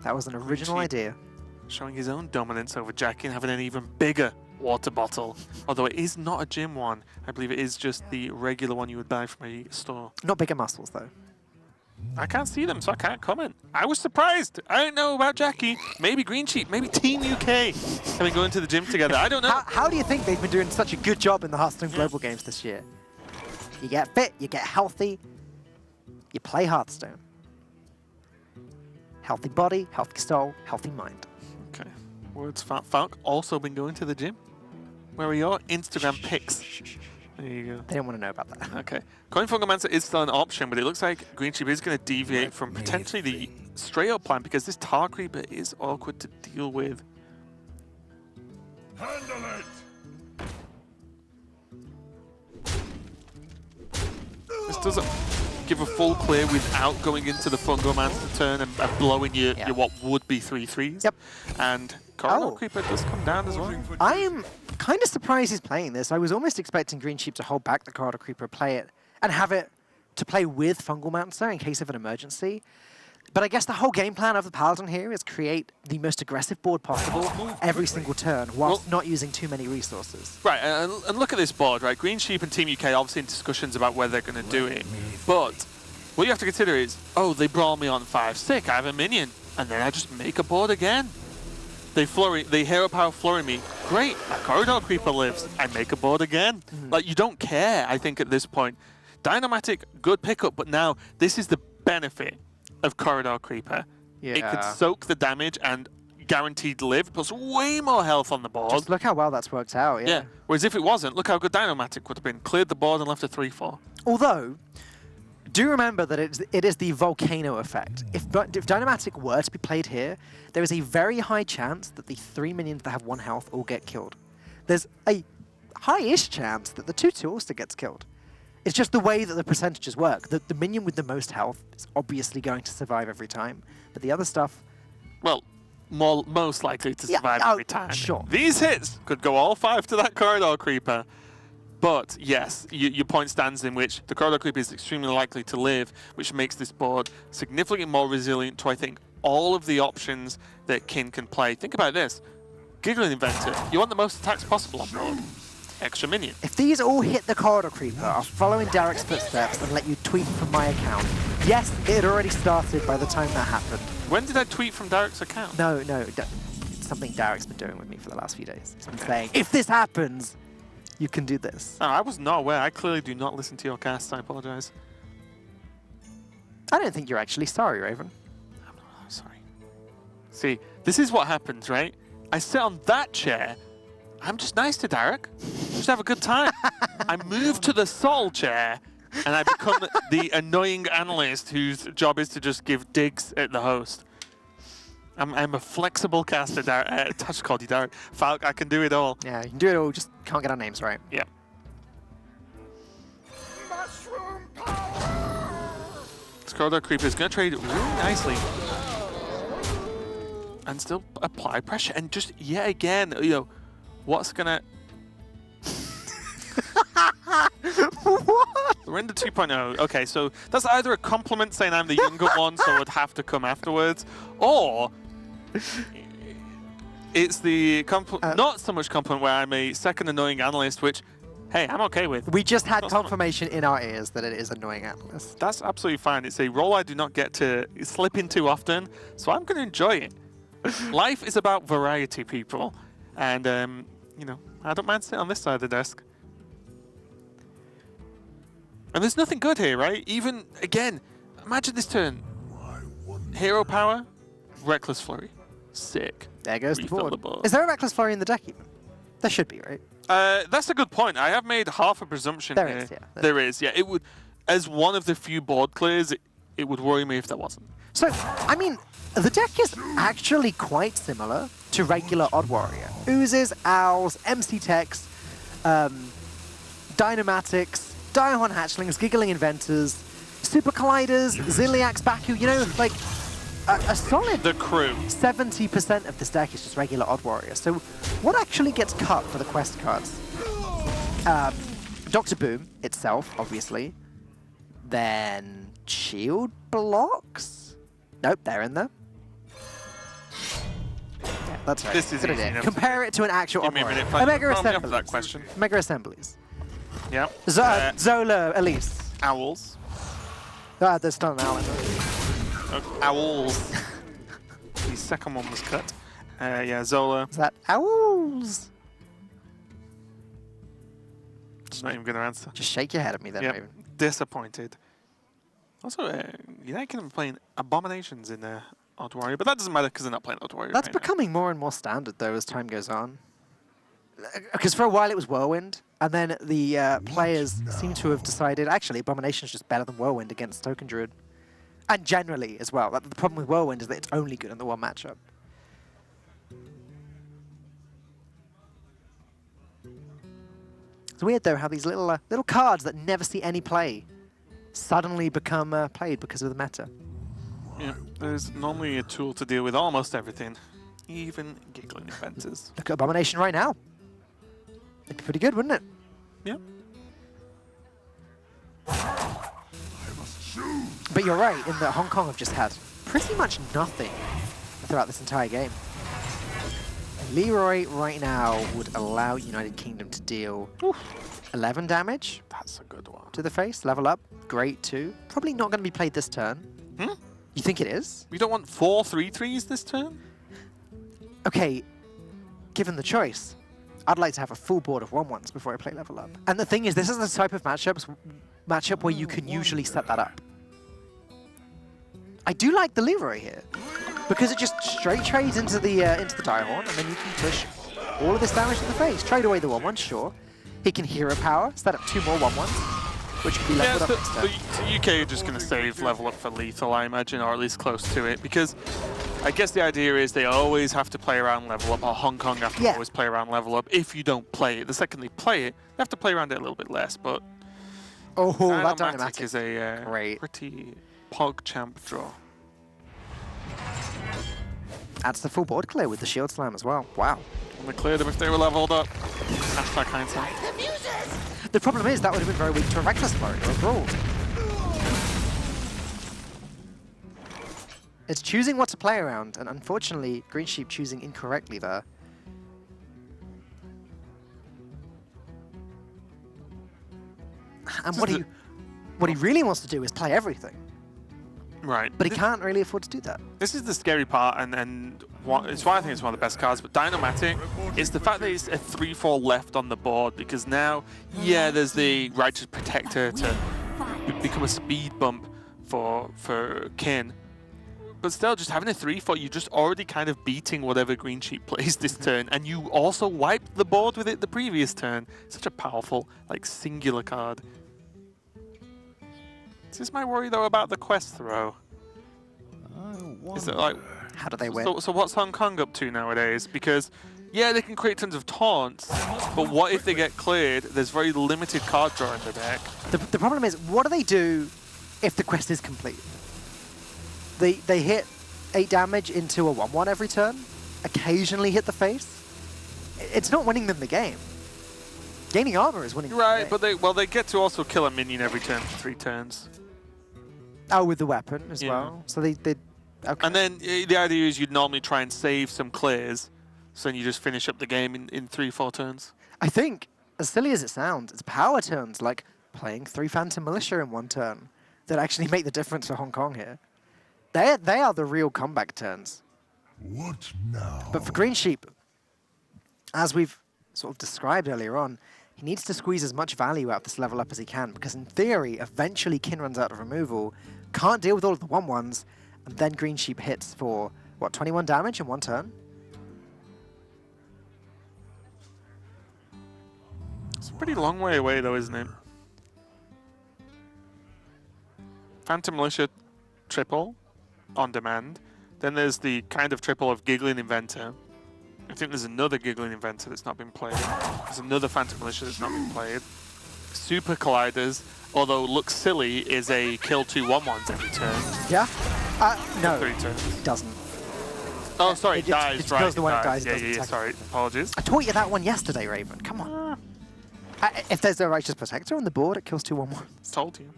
That was an original Cheap. idea. Showing his own dominance over Jackie and having an even bigger water bottle. Although it is not a gym one. I believe it is just the regular one you would buy from a store. Not bigger muscles, though. I can't see them, so I can't comment. I was surprised. I didn't know about Jackie. Maybe Green Sheep, maybe Team UK having going to the gym together. I don't know. How do you think they've been doing such a good job in the Hearthstone Global Games this year? You get fit, you get healthy, you play Hearthstone. Healthy body, healthy soul, healthy mind. Okay. Words Falk also been going to the gym. Where are your Instagram pics? There you go. They don't want to know about that. Okay. Coin Fungomancer is still an option, but it looks like Green Sheep is going to deviate from potentially the straight-up plan because this Tar Creeper is awkward to deal with. Handle it! This doesn't give a full clear without going into the Fungomancer turn and blowing your what would be 3/3s. Yep. And Corridor Creeper does come down as well. I am kind of surprised he's playing this. I was almost expecting Green Sheep to hold back the Corridor Creeper, play it, and have it to play with Fungomancer in case of an emergency. But I guess the whole game plan of the Paladin here is create the most aggressive board possible every single turn whilst not using too many resources. Right, and look at this board, right? Green Sheep and Team UK obviously in discussions about whether they're going to do it. But what you have to consider is, oh, they brawl me on 5 sick, I have a minion, and then I just make a board again. They hero power flurry me. Great, my Corridor Creeper lives. I make a board again. Like, you don't care, I think, at this point. Dynamatic, good pickup, but now this is the benefit of Corridor Creeper. Yeah. It could soak the damage and guaranteed live, plus way more health on the board. Just look how well that's worked out, Yeah. Whereas if it wasn't, look how good Dynamatic would have been. Cleared the board and left a 3/4. Although, do remember that it is the volcano effect. If Dynamatic were to be played here, there is a very high chance that the 3 minions that have 1 health all get killed. There's a high-ish chance that the 2/2 also gets killed. It's just the way that the percentages work. The minion with the most health is obviously going to survive every time, but the other stuff... Well, most likely to survive every time. Sure. These hits could go all 5 to that Corridor Creeper. But yes, your point stands in which the Corridor Creeper is extremely likely to live, which makes this board significantly more resilient to, I think, all of the options that Kin can play. Think about this. Giggling Inventor, you want the most attacks possible on board. Extra minion. If these all hit the Corridor Creeper, I'll follow in Derek's footsteps and let you tweet from my account. Yes, it had already started by the time that happened. When did I tweet from Derek's account? No, it's something Derek's been doing with me for the last few days. He's been saying, if this happens, you can do this. Oh, I was not aware. I clearly do not listen to your cast. I apologize. I don't think you're actually sorry, Raven. I'm sorry. See, this is what happens, right? I sit on that chair. I'm just nice to Derek. Just have a good time. I move to the Sol chair, and I become the annoying analyst whose job is to just give digs at the host. I'm a flexible caster, Derek. I just called you Derek. Falk, I can do it all. Yeah, you can do it all, just can't get our names right. Yeah. Mushroom power! This Corridor Creeper is going to trade really nicely. And still apply pressure. And just, yet again, you know, what's going to... What? Render 2.0. Okay, so that's either a compliment saying I'm the younger one, so would have to come afterwards, or it's the not so much compliment where I'm a second annoying analyst, which, hey, I'm okay with. We just had confirmation in our ears that it is annoying analyst. That's absolutely fine. It's a role I do not get to slip into often, so I'm going to enjoy it. Life is about variety, people, and you know, I don't mind sitting on this side of the desk. And there's nothing good here, right? Even, again, imagine this turn. Hero power, Reckless Flurry. Sick. There goes the Refill board. Is there a Reckless Flurry in the deck even? There should be, right? That's a good point. I have made half a presumption There here. is, yeah. There is, yeah. It would, as one of the few board clears, it would worry me if there wasn't. So, I mean, the deck is actually quite similar to regular Odd Warrior. Oozes, Owls, MC Techs, Dynamatics, Diahorn Hatchlings, Giggling Inventors, Super Colliders, Ziliax, Baku, you know, like a solid... The crew. 70% of this deck is just regular Odd Warrior. So what actually gets cut for the quest cards? Dr. Boom itself, obviously. Then shield blocks? Nope, they're in there. Yeah, that's right. This is Good easy idea. enough Compare it to an actual Give Odd me a Warrior. minute. Omega Prompt me up for Assemblies. that question. Omega Assemblies. Yeah. Zola, Elise. Owls. There's still an owl. Owls. The second one was cut. Yeah, Zola. Is that owls? Just not even going to answer. Just shake your head at me then, Yep. Raven. Disappointed. Also, United Kingdom playing Abominations in Odd Warrior, but that doesn't matter because they're not playing Odd Warrior. That's right now. becoming more and more standard, though, as time goes on. Because for a while it was Whirlwind, and then the players seem to have decided, actually, Abomination's just better than Whirlwind against Token Druid. And generally as well. The problem with Whirlwind is that it's only good in the one matchup. It's weird, though, how these little cards that never see any play suddenly become played because of the meta. Yeah, there's normally a tool to deal with almost everything, even giggling inventors. Look at Abomination right now. It'd be pretty good, wouldn't it? Yeah. But you're right, in that Hong Kong have just had pretty much nothing throughout this entire game. Leroy right now would allow United Kingdom to deal 11 damage. That's a good one. To the face, level up, great too. Probably not going to be played this turn. Hmm? You think it is? We don't want 4 3/3s this turn? Okay, given the choice, I'd like to have a full board of 1/1s before I play level up. And the thing is, this is the type of matchup where you can usually set that up. I do like the Leroy here, because it just straight trades into the Direhorn, and then you can push all of this damage to the face. Trade away the 1/1, sure. He can hero power, set up 2 more 1/1s, which can be leveled up next turn. The UK are just going to save level up for lethal, I imagine, or at least close to it, because I guess the idea is they always have to play around level up, or Hong Kong have to always play around level up. If you don't play it, the second they play it, they have to play around it a little bit less, but Oh, that Dynamatic Dynamatic is a pretty PogChamp draw. Adds the full board clear with the Shield Slam as well. Wow. And we cleared them if they were leveled up. Hashtag hindsight. The problem is that would have been very weak to a Reckless Flurry or a Brawl. It's choosing what to play around, and unfortunately, Green Sheep choosing incorrectly there. And what he really wants to do is play everything. Right. But he can't really afford to do that. This is the scary part, and it's why I think it's one of the best cards, but Dynamatic is the fact that it's a 3/4 left on the board, because now, yeah, there's the Righteous Protector to become a speed bump for Kin, but still, just having a 3/4, you're just already kind of beating whatever Green Sheep plays this turn, and you also wiped the board with it the previous turn. Such a powerful, like, singular card. This is my worry, though, about the quest throw. Is it like, how do they win? So what's Hong Kong up to nowadays? Because, yeah, they can create tons of taunts, but what if they get cleared? There's very limited card draw in the deck. The problem is, what do they do if the quest is complete? They hit 8 damage into a 1/1 every turn, occasionally hit the face. It's not winning them the game. Gaining armor is winning them the game. But they get to also kill a minion every turn for 3 turns. Oh, with the weapon as well. So they okay. And then the idea is you'd normally try and save some clears, so then you just finish up the game in 3-4 turns. I think, as silly as it sounds, it's power turns like playing 3 Phantom Militia in 1 turn that actually make the difference for Hong Kong here. They are the real comeback turns. What now? But for Green Sheep, as we've sort of described earlier on, he needs to squeeze as much value out of this level up as he can, because in theory, eventually Kin runs out of removal, can't deal with all of the 1/1s, and then Green Sheep hits for, what, 21 damage in 1 turn? It's a pretty long way away, though, isn't it? Phantom Militia triple on demand. Then there's the kind of triple of Giggling Inventor. I think there's another Giggling Inventor that's not been played. There's another Phantom Militia that's not been played. Super Colliders, although looks silly, is a kill 2 1/1s every turn. Yeah? No, 3 turns. it doesn't. Oh, sorry, it dies, it right. kills the one that dies, it Yeah, doesn't yeah, attack. sorry. Apologies. I taught you that one yesterday, Raven. Come on. If there's a Righteous Protector on the board, it kills 2 1/1s. Told you.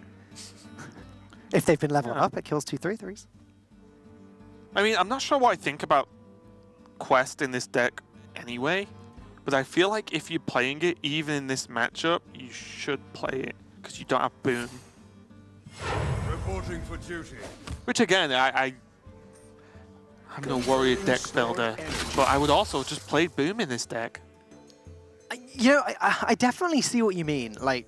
If they've been leveled up, it kills 2 3/3s. I mean, I'm not sure what I think about Quest in this deck anyway, but I feel like if you're playing it, even in this matchup, you should play it, because you don't have Boom. Reporting for duty. Which again, I'm no warrior deck builder, but I would also just play Boom in this deck. You know, I definitely see what you mean. Like,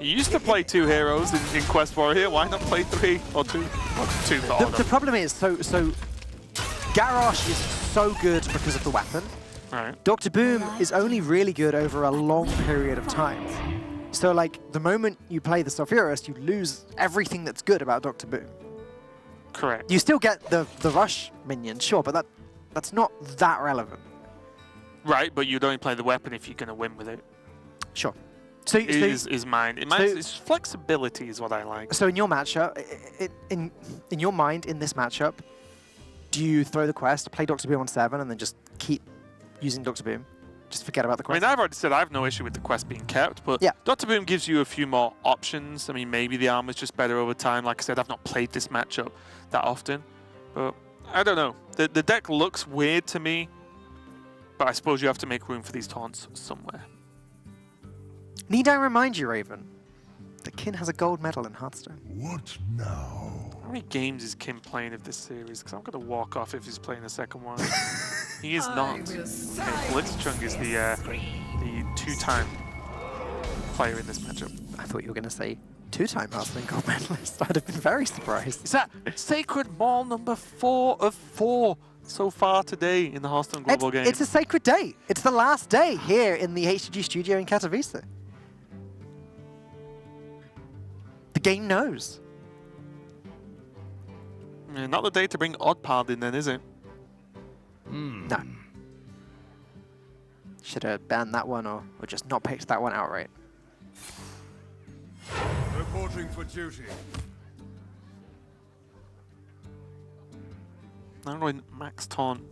You used to play 2 heroes in Quest Warrior. Why not play 3 or 2? Or 2 for all of the them. problem is, so Garrosh is so good because of the weapon. Right. Dr. Boom is only really good over a long period of time. So, like, the moment you play the Sulfurist, you lose everything that's good about Dr. Boom. Correct. You still get the rush minion, sure, but that's not that relevant. Right, but you'd only play the weapon if you're going to win with it. Sure. So Is mine. It's flexibility is what I like. So in your matchup, in your mind, in this matchup, do you throw the quest, play Dr. Boom on 7, and then just keep using Dr. Boom? Just forget about the I quest? mean, I've already said I have no issue with the quest being kept, but Yeah. Dr. Boom gives you a few more options. I mean, maybe the armor's just better over time. Like I said, I've not played this matchup that often, but I don't know. The deck looks weird to me, but I suppose you have to make room for these taunts somewhere. Need I remind you, Raven, that Kin has a gold medal in Hearthstone? What now? How many games is Kim playing of this series? Because I'm going to walk off if he's playing the second one. He is not. Okay, Blitzchung is the 2-time player in this matchup. I thought you were going to say 2-time Hearthstone gold medalist. I'd have been very surprised. Is that Sacred Ball number 4 of 4 so far today in the Hearthstone Global Game? It's a sacred day. It's the last day here in the HGG studio in Katowice. The game knows. Yeah, not the day to bring Oddpard in then, is it? No. Should have banned that one or just not picked that one outright. Reporting for duty. I'm going Max Taunt.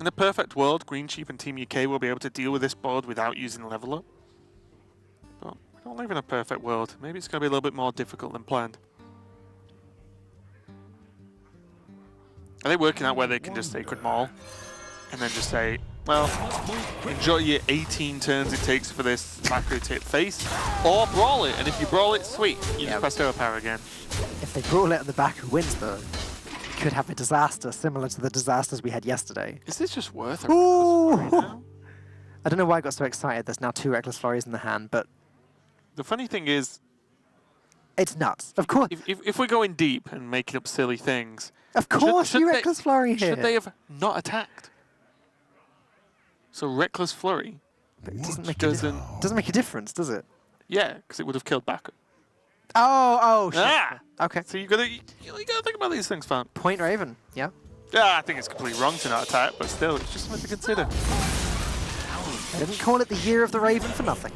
In a perfect world, Green Sheep and Team UK will be able to deal with this board without using level up. But we don't live in a perfect world. Maybe it's going to be a little bit more difficult than planned. Are they working out where they can just Sacred Maul and then just say, well, enjoy your 18 turns it takes for this Baku to hit face, or brawl it, and if you brawl it, sweet, you just press overpower again. If they brawl it and the back who wins, though, you could have a disaster similar to the disasters we had yesterday. Is this just worth it? Ooh! Right now? I don't know why I got so excited. There's now 2 Reckless Flurries in the hand, but The funny thing is, it's nuts. Of course, if we're going deep and making up silly things, of course, should you they- Reckless Flurry here. should they have not attacked? So Reckless Flurry, But it doesn't make, doesn't make a difference, does it? yeah, because it would have killed Baku. Oh, shit. Ah! Okay. So you gotta think about these things, fam. Point Raven, yeah. Yeah, I think it's completely wrong to not attack, but still, it's just something to consider. I didn't call it the year of the Raven for nothing.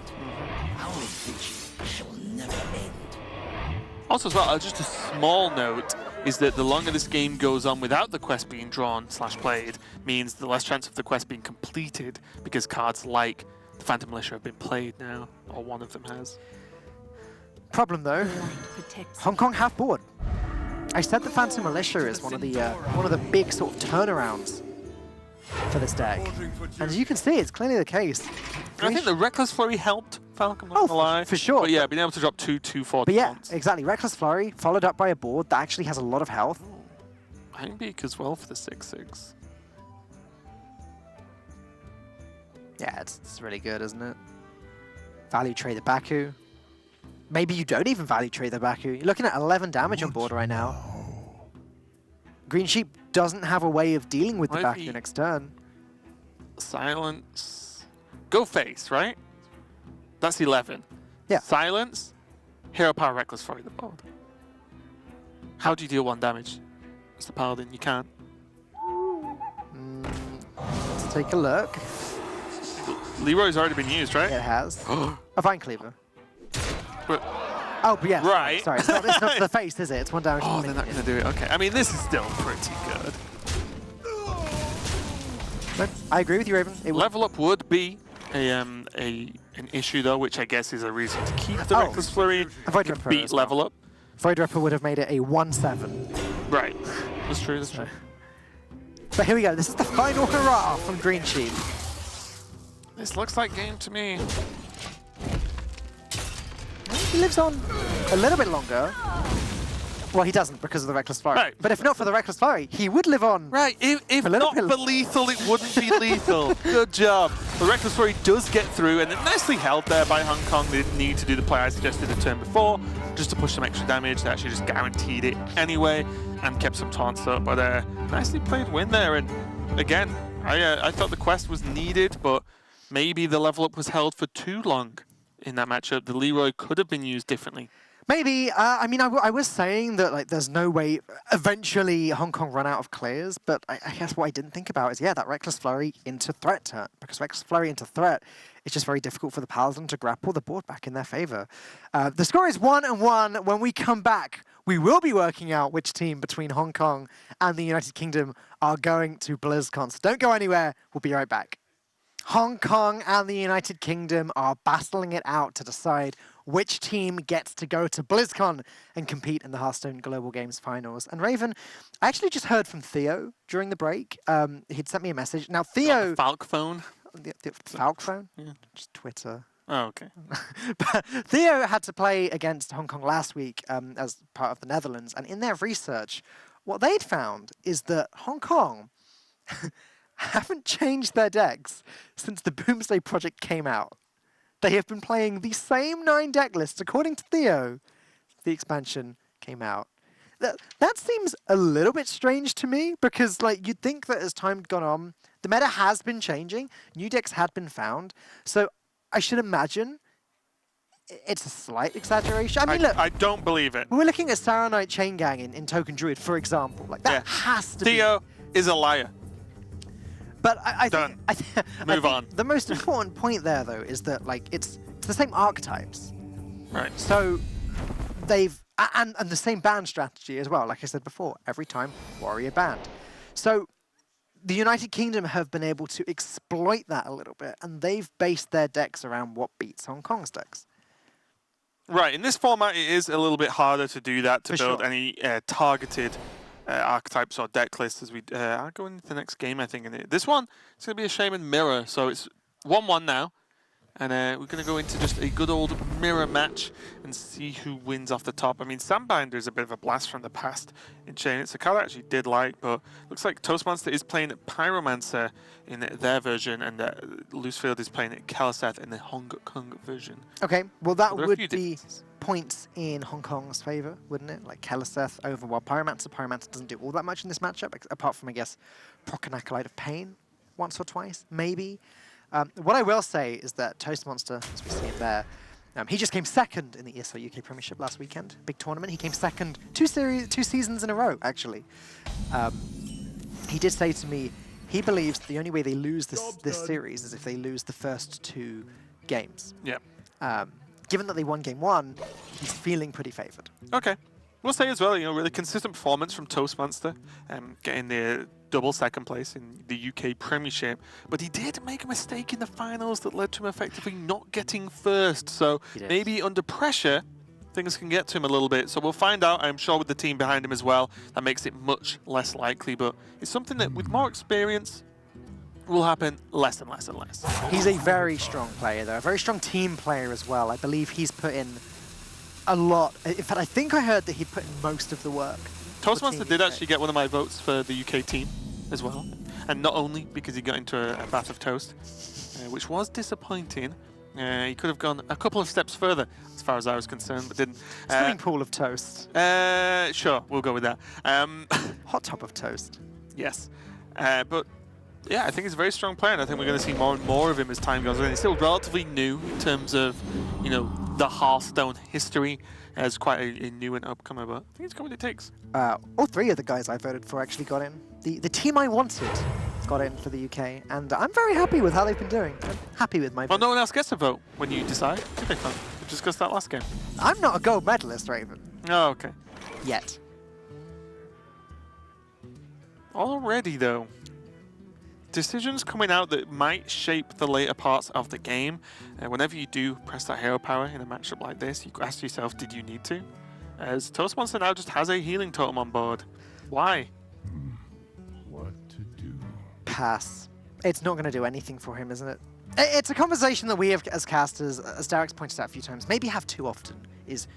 Also, as well, just a small note is that the longer this game goes on without the quest being drawn/played, means the less chance of the quest being completed because cards like the Phantom Militia have been played now, or one of them has. Problem though, The light protects Hong Kong have board. I said the Phantom Militia is one of the big sort of turnarounds for this deck, and as you can see, it's clearly the case. I think the Reckless Flurry helped Falcon, not gonna lie. for sure. But yeah, being able to drop 2/4 But yeah, taunts. exactly. Reckless Flurry followed up by a board that actually has a lot of health. Heimbeak as well for the 6/6. Yeah, it's really good, isn't it? Value trade the Baku. Maybe you don't even value trade the Baku. You're looking at 11 damage on board right now. Green Sheep doesn't have a way of dealing with the Might Baku be- next turn. Silence. Go face, right? That's 11. Yeah. Silence. Hero Power Reckless Flurry the board. How do you deal 1 damage? It's the Paladin, you can't. Let's take a look. Leroy's already been used, right? It has. A Vine Cleaver. But, Oh, but yeah. Right. Sorry, it's not to the face, is it? It's 1 damage. oh, to they're the not minion. going to do it. Okay. I mean, this is still pretty good. But I agree with you, Raven. It would, Level up would be an issue, though, which I guess is a reason to keep the Oh. Reckless Flurry. Void to Ripper beat as well. level up. Void Ripper would have made it a 1/7. Right. That's true, that's true. But here we go. This is the final hurrah from Green Sheep. This looks like game to me. He lives on. a little bit longer. Well, he doesn't because of the Reckless Flurry. Right. But if not for the Reckless Flurry, he would live on. Right, if A little not bit- for lethal, it wouldn't be lethal. Good job. The Reckless Flurry does get through, and nicely held there by Hong Kong. They didn't need to do the play I suggested the turn before, just to push some extra damage. They actually just guaranteed it anyway, and kept some taunts up. But nicely played win there, and again, I thought the quest was needed, but maybe the level up was held for too long in that matchup. The Leroy could have been used differently. Maybe. I mean, I was saying that like there's no way eventually Hong Kong run out of clears, but I guess what I didn't think about is, yeah, that Reckless Flurry into threat turn. Because Reckless Flurry into threat, it's just very difficult for the Paladin to grapple the board back in their favor. The score is 1-1. When we come back, we will be working out which team between Hong Kong and the United Kingdom are going to BlizzCon. So don't go anywhere. We'll be right back. Hong Kong and the United Kingdom are battling it out to decide which team gets to go to BlizzCon and compete in the Hearthstone Global Games Finals. And Raven, I actually just heard from Theo during the break. He'd sent me a message. Now, Theo... Falk phone? The Falk phone? Yeah. Just Twitter. Oh, okay. But Theo had to play against Hong Kong last week as part of the Netherlands. And in their research, what they'd found is that Hong Kong haven't changed their decks since the Boomsday Project came out. They have been playing the same 9 deck lists, according to Theo. The expansion came out. That seems a little bit strange to me, because like you'd think that as time had gone on, the meta has been changing, new decks had been found, so I should imagine it's a slight exaggeration. I mean, look, I don't believe it. we're looking at Saronite Chain Gang in Token Druid, for example. Like that has to be. Theo is a liar. But I Done. think Move on. the most important point there, though, is that like it's the same archetypes. Right. So they've and the same band strategy as well. Like I said before, every time warrior band. So the United Kingdom have been able to exploit that a little bit, and they've based their decks around what beats Hong Kong's decks. Right. In this format, it is a little bit harder to do that, to For build sure. any targeted archetypes or deck lists as we are going into the next game, I think. And this one, it's going to be a Shaman Mirror. So it's 1-1 now. And we're going to go into just a good old mirror match and see who wins off the top. I mean, Sandbinder is a bit of a blast from the past in Chain. It's a card I actually did like, but looks like Toastmonster is playing Pyromancer in their version, and Loosefield is playing Keleseth in the Hong Kong version. Okay, well that There are a would few be differences. points in Hong Kong's favor, wouldn't it? Like Keleseth over Wild Pyromancer. Pyromancer doesn't do all that much in this matchup, apart from, I guess, Proc and Acolyte of Pain once or twice, maybe. What I will say is that Toastmonster, as we see him there, he just came second in the ESL UK Premiership last weekend. Big tournament. He came second two seasons in a row, actually. He did say to me he believes the only way they lose this series is if they lose the first 2 games. Yeah. Given that they won game 1, he's feeling pretty favoured. Okay. We'll say as well, you know, really consistent performance from Toastmonster, getting the double second place in the UK Premiership. But he did make a mistake in the finals that led to him effectively not getting first. So He did. maybe under pressure, things can get to him a little bit. So we'll find out, I'm sure, with the team behind him as well. That makes it much less likely. But it's something that, with more experience, will happen less and less and less. He's a very strong player, though. A very strong team player as well. I believe he's put in a lot. In fact, I think I heard that he put in most of the work. Toastmaster Team did UK. actually get one of my votes for the UK team as well. And not only because he got into a bath of toast, which was disappointing. He could have gone a couple of steps further, as far as I was concerned, but didn't. Swimming pool of toast. Sure, we'll go with that. Hot top of toast. Yes. But yeah, I think he's a very strong player, and I think we're going to see more and more of him as time goes on. He's still relatively new in terms of, you know, the Hearthstone history as quite a new and upcomer, but I think it's got what it takes. All 3 of the guys I voted for actually got in. The team I wanted got in for the UK, and I'm very happy with how they've been doing. I'm happy with my Well, vote. no one else gets a vote when you decide. Okay, fine. We discussed that last game. I'm not a gold medalist, Raven. Oh, okay. Yet. Already, though. Decisions coming out that might shape the later parts of the game. Whenever you do press that hero power in a matchup like this, you ask yourself, did you need to? As Toastmonster now just has a healing totem on board. Why? What to do? Pass. It's not going to do anything for him, isn't it? It's a conversation that we have as casters, as Derek's pointed out a few times, maybe have too often, is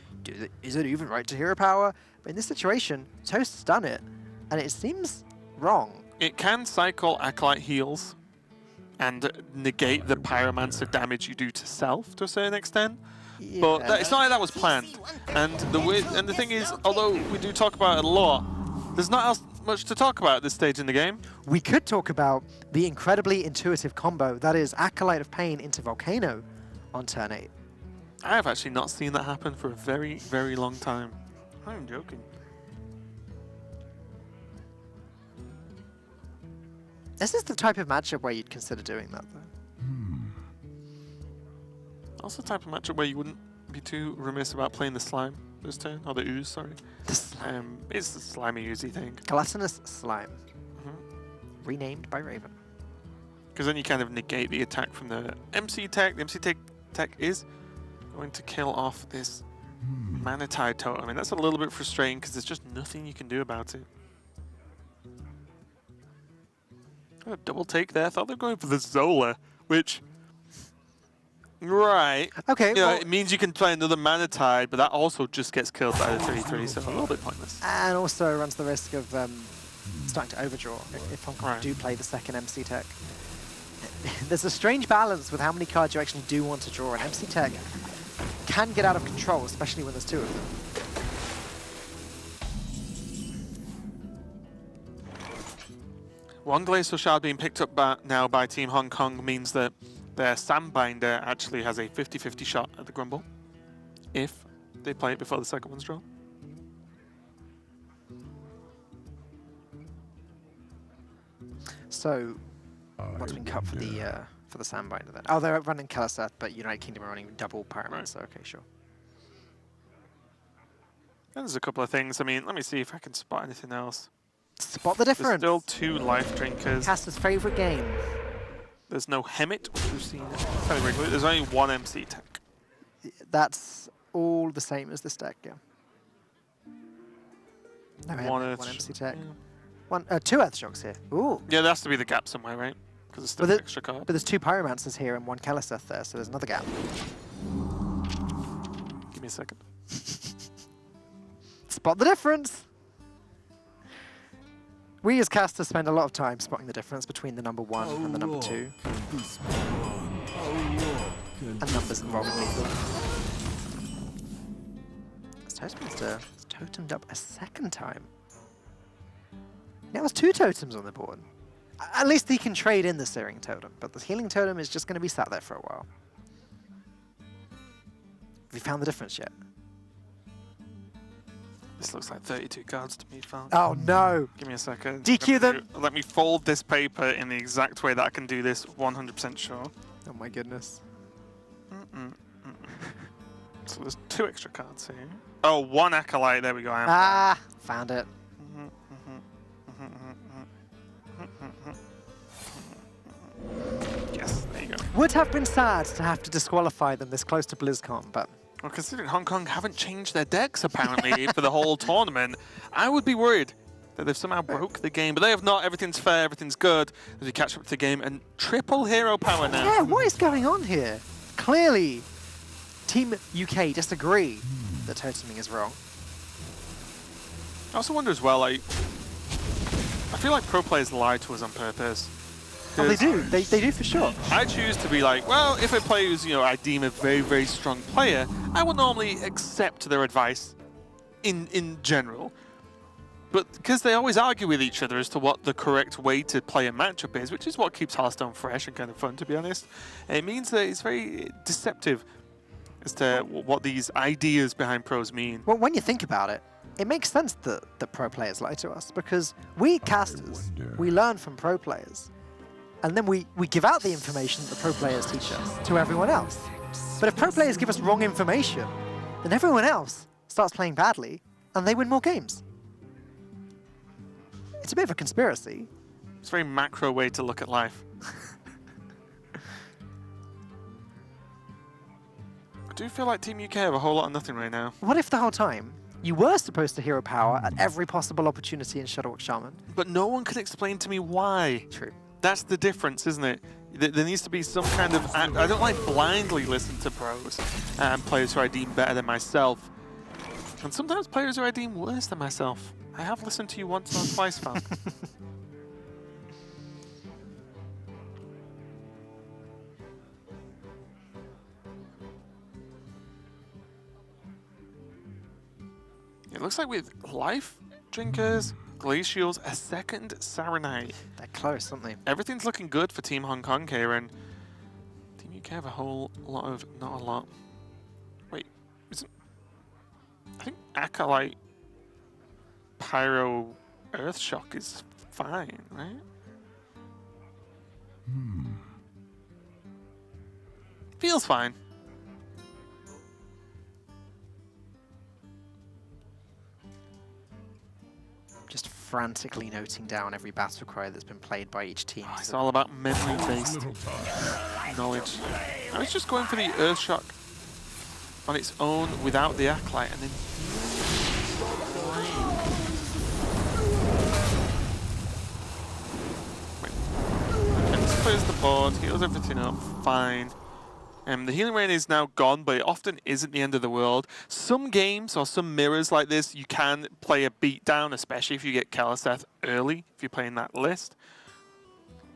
is it even right to hero power? But in this situation, Toast has done it, and it seems wrong. It can cycle Acolyte heals and negate the Pyromancer damage you do to self to a certain extent. Yeah. But it's not like that was planned. And the thing is, although we do talk about it a lot, there's not much to talk about at this stage in the game. We could talk about the incredibly intuitive combo that is Acolyte of Pain into Volcano on turn 8. I have actually not seen that happen for a very, very long time. I'm joking. This is the type of matchup where you'd consider doing that, though. Also the type of matchup where you wouldn't be too remiss about playing the Slime this turn, or the Ooze, sorry. It's the slimy oozy thing. Gelatinous Slime. Renamed by Raven. Because then you kind of negate the attack from the MC tech. The MC tech is going to kill off this Mana Tide totem. I mean, that's a little bit frustrating because there's just nothing you can do about it. A double take there. I thought they were going for the Zola, which... Right. Okay, You know, well, it means you can play another Mana Tide, but that also just gets killed by the 3/3, so a little bit pointless. and also runs the risk of starting to overdraw if Hong Kong Right. do play the second MC Tech. There's a strange balance with how many cards you actually do want to draw, and MC Tech can get out of control, especially when there's two of them. One Glacial Shard being picked up now by Team Hong Kong means that their Sandbinder actually has a 50-50 shot at the Grumble, if they play it before the second one's drawn. So, what's been cut for the Sandbinder then? Oh, they're running Kalaseth, but United Kingdom are running double Pyromancer. Right. Okay, sure. And there's a couple of things. I mean, let me see if I can spot anything else. Spot the There's difference. still 2 Life Drinkers. Caster's favourite game. There's no Hemet, which we've seen fairly regularly. There's only 1 MC tech. That's all the same as this deck, yeah. No, One one Earth MC Tech. Yeah. 2 Earthshocks here. Ooh. Yeah, there has to be the gap somewhere, right? Because it's still But an the- extra card. But there's 2 Pyromancers here and 1 Kalaseth there, so there's another gap. Give me a second. Spot the difference! We as casters spend a lot of time spotting the difference between the number 1 and the number 2. And numbers involving lethal. This Toastmaster has totemed up a second time. Now has 2 totems on the board. At least he can trade in the Searing Totem, but the Healing Totem is just going to be sat there for a while. Have you found the difference yet? This looks like 32 cards to me, Falcon. Oh no! Give me a second. DQ them! Let me fold this paper in the exact way that I can do this 100% sure. Oh my goodness. So there's 2 extra cards here. Oh, 1 Acolyte. There we go. I am Ah! Found it. Yes, there you go. Would have been sad to have to disqualify them this close to BlizzCon, but Well, considering Hong Kong haven't changed their decks, apparently, for the whole tournament, I would be worried that they've somehow broke the game. But they have not. Everything's fair. Everything's good. As we catch up to the game. And triple hero power now. yeah, what is going on here? Clearly, Team UK disagree that toteming is wrong. I also wonder as well, like, I feel like pro players lie to us on purpose. Oh, they do. They do for sure. I choose to be like, well, if a player who's, you know, I deem a very, very strong player, I will normally accept their advice in general. But because they always argue with each other as to what the correct way to play a matchup is, which is what keeps Hearthstone fresh and kind of fun, to be honest, it means that it's very deceptive as to what these ideas behind pros mean. Well, when you think about it, it makes sense that pro players lie to us, because we casters, we learn from pro players. And then we give out the information that the pro players teach us to everyone else. But if pro players give us wrong information, then everyone else starts playing badly, and they win more games. It's a bit of a conspiracy. It's a very macro way to look at life. I do feel like Team UK have a whole lot of nothing right now. What if the whole time you were supposed to hero power at every possible opportunity in Shadowwalk Shaman? But no one can explain to me why. True. That's the difference, isn't it? There needs to be some kind of... I don't like blindly listen to pros and players who I deem better than myself. And sometimes players are I deem worse than myself. I have listened to you once or twice, Falk. It looks like with life drinkers, glacials, a second Saronite. They're close, aren't they? Everything's looking good for Team Hong Kong here, and Team UK have a whole lot of not a lot. Wait, isn't I think Acolyte Pyro Earthshock is fine, right? Feels fine. Just frantically noting down every battle cry that's been played by each team. Oh, it's all about memory-based knowledge. I was just going for the Earthshock on its own without the Acolyte, and then clears the board, heals everything up, fine. The healing rain is now gone, but it often isn't the end of the world. Some games or some mirrors like this, you can play a beatdown, especially if you get Keleseth early, if you're playing that list.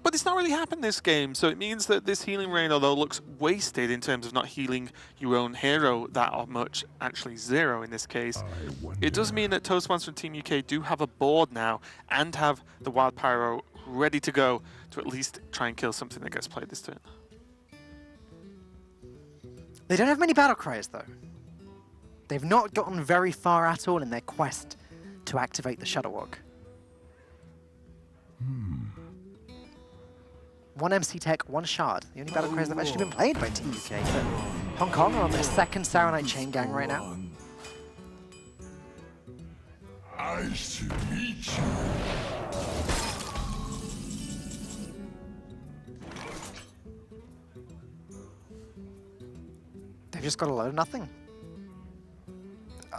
But it's not really happened this game, so it means that this healing rain, although looks wasted in terms of not healing your own hero that much, actually 0 in this case, it does mean that Toastmaster and Team UK do have a board now and have the Wild Pyro ready to go to at least try and kill something that gets played this turn. They don't have many battle cries, though. They've not gotten very far at all in their quest to activate the Shuttlewalk. One MC Tech, one Shard. The only battle cries that have actually been played by Team UK. But Hong Kong are on their second Saronite chain gang right now. I should meet you. They've just got a load of nothing.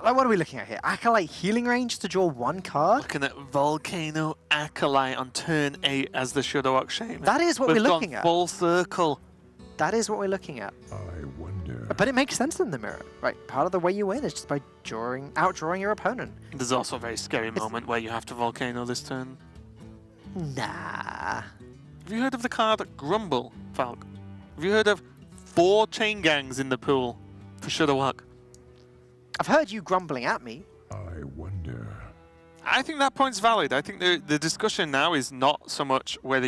Like, what are we looking at here? Acolyte healing range to draw one card? Looking at Volcano Acolyte on turn 8 as the Shudderwock Shaman. That is what we're looking at. Full circle. That is what we're looking at. I wonder. But it makes sense in the mirror. Right, part of the way you win is just by outdrawing your opponent. There's also a very scary moment where you have to Volcano this turn. Nah. Have you heard of the card Grumble, Falk? Have you heard of 4 chain gangs in the pool for Shudderwock? I've heard you grumbling at me. I wonder. I think that point's valid. I think the discussion now is not so much whether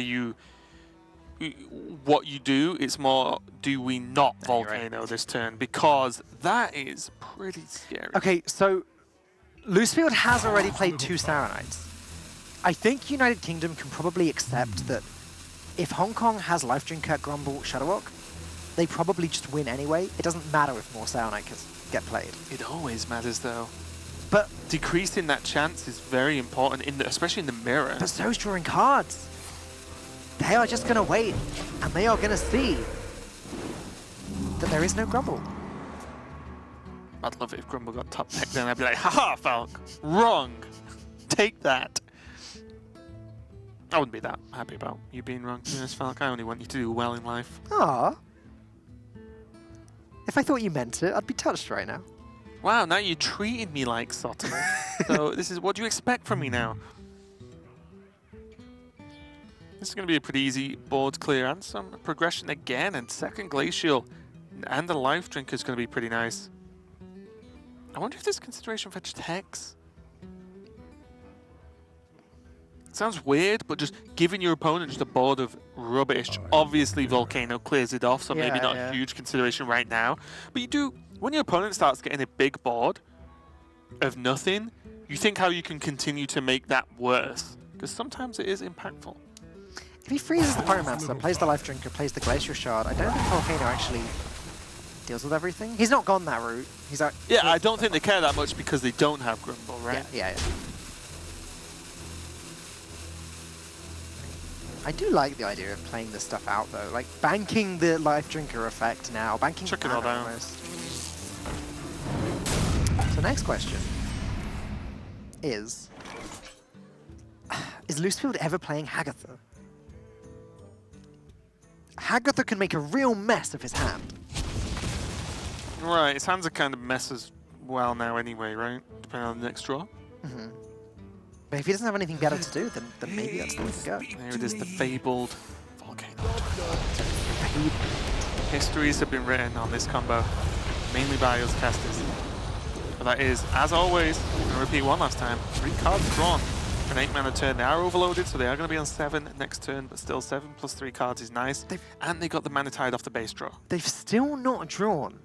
what you do, it's more do we not Volcano this turn, because that is pretty scary. Okay, so Loosefield has already played 2 Saronites. I think United Kingdom can probably accept that if Hong Kong has Life Drinker, Grumble, Shudderwock, they probably just win anyway. It doesn't matter if more Saronites get played. It always matters though. But decreasing that chance is very important, especially in the mirror. But so's drawing cards. They are just going to wait, and they are going to see that there is no Grumble. I'd love it if Grumble got top deck, then I'd be like, haha, Falk, wrong. Take that. I wouldn't be that happy about you being wrong, yes, Falk. I only want you to do well in life. Ah. If I thought you meant it, I'd be touched right now. Wow, now you're treating me like Sotto. So this is what do you expect from me now? This is going to be a pretty easy board clear and some progression again, and second Glacial and the Life Drink is going to be pretty nice. I wonder if there's consideration for just Hex. Sounds weird, but just giving your opponent just a board of rubbish. Obviously, Volcano clears it off, so maybe not a huge consideration right now. But you do, when your opponent starts getting a big board of nothing, you think how you can continue to make that worse. Because sometimes it is impactful. If he freezes the Pyromancer, plays the Life Drinker, plays the Glacial Shard, I don't think Volcano actually deals with everything. He's not gone that route. He's out. Yeah, I don't think they care that much because they don't have Grumble, right? Yeah. I do like the idea of playing this stuff out, though. Like, banking the Life Drinker effect now. Banking Check it all down. Almost. So next question is Loosefield ever playing Hagatha? Hagatha can make a real mess of his hand. Right, his hand's a kind of mess as well now anyway, right? Depending on the next draw. But if he doesn't have anything better to do, then maybe that's the way to go. There it is, the fabled volcano. Histories have been written on this combo, mainly by us casters. But that is, as always, I'm going to repeat one last time, 3 cards drawn. An 8-mana turn. They are overloaded, so they are going to be on 7 next turn, but still 7 plus 3 cards is nice. And they got the Mana Tide off the base draw. They've still not drawn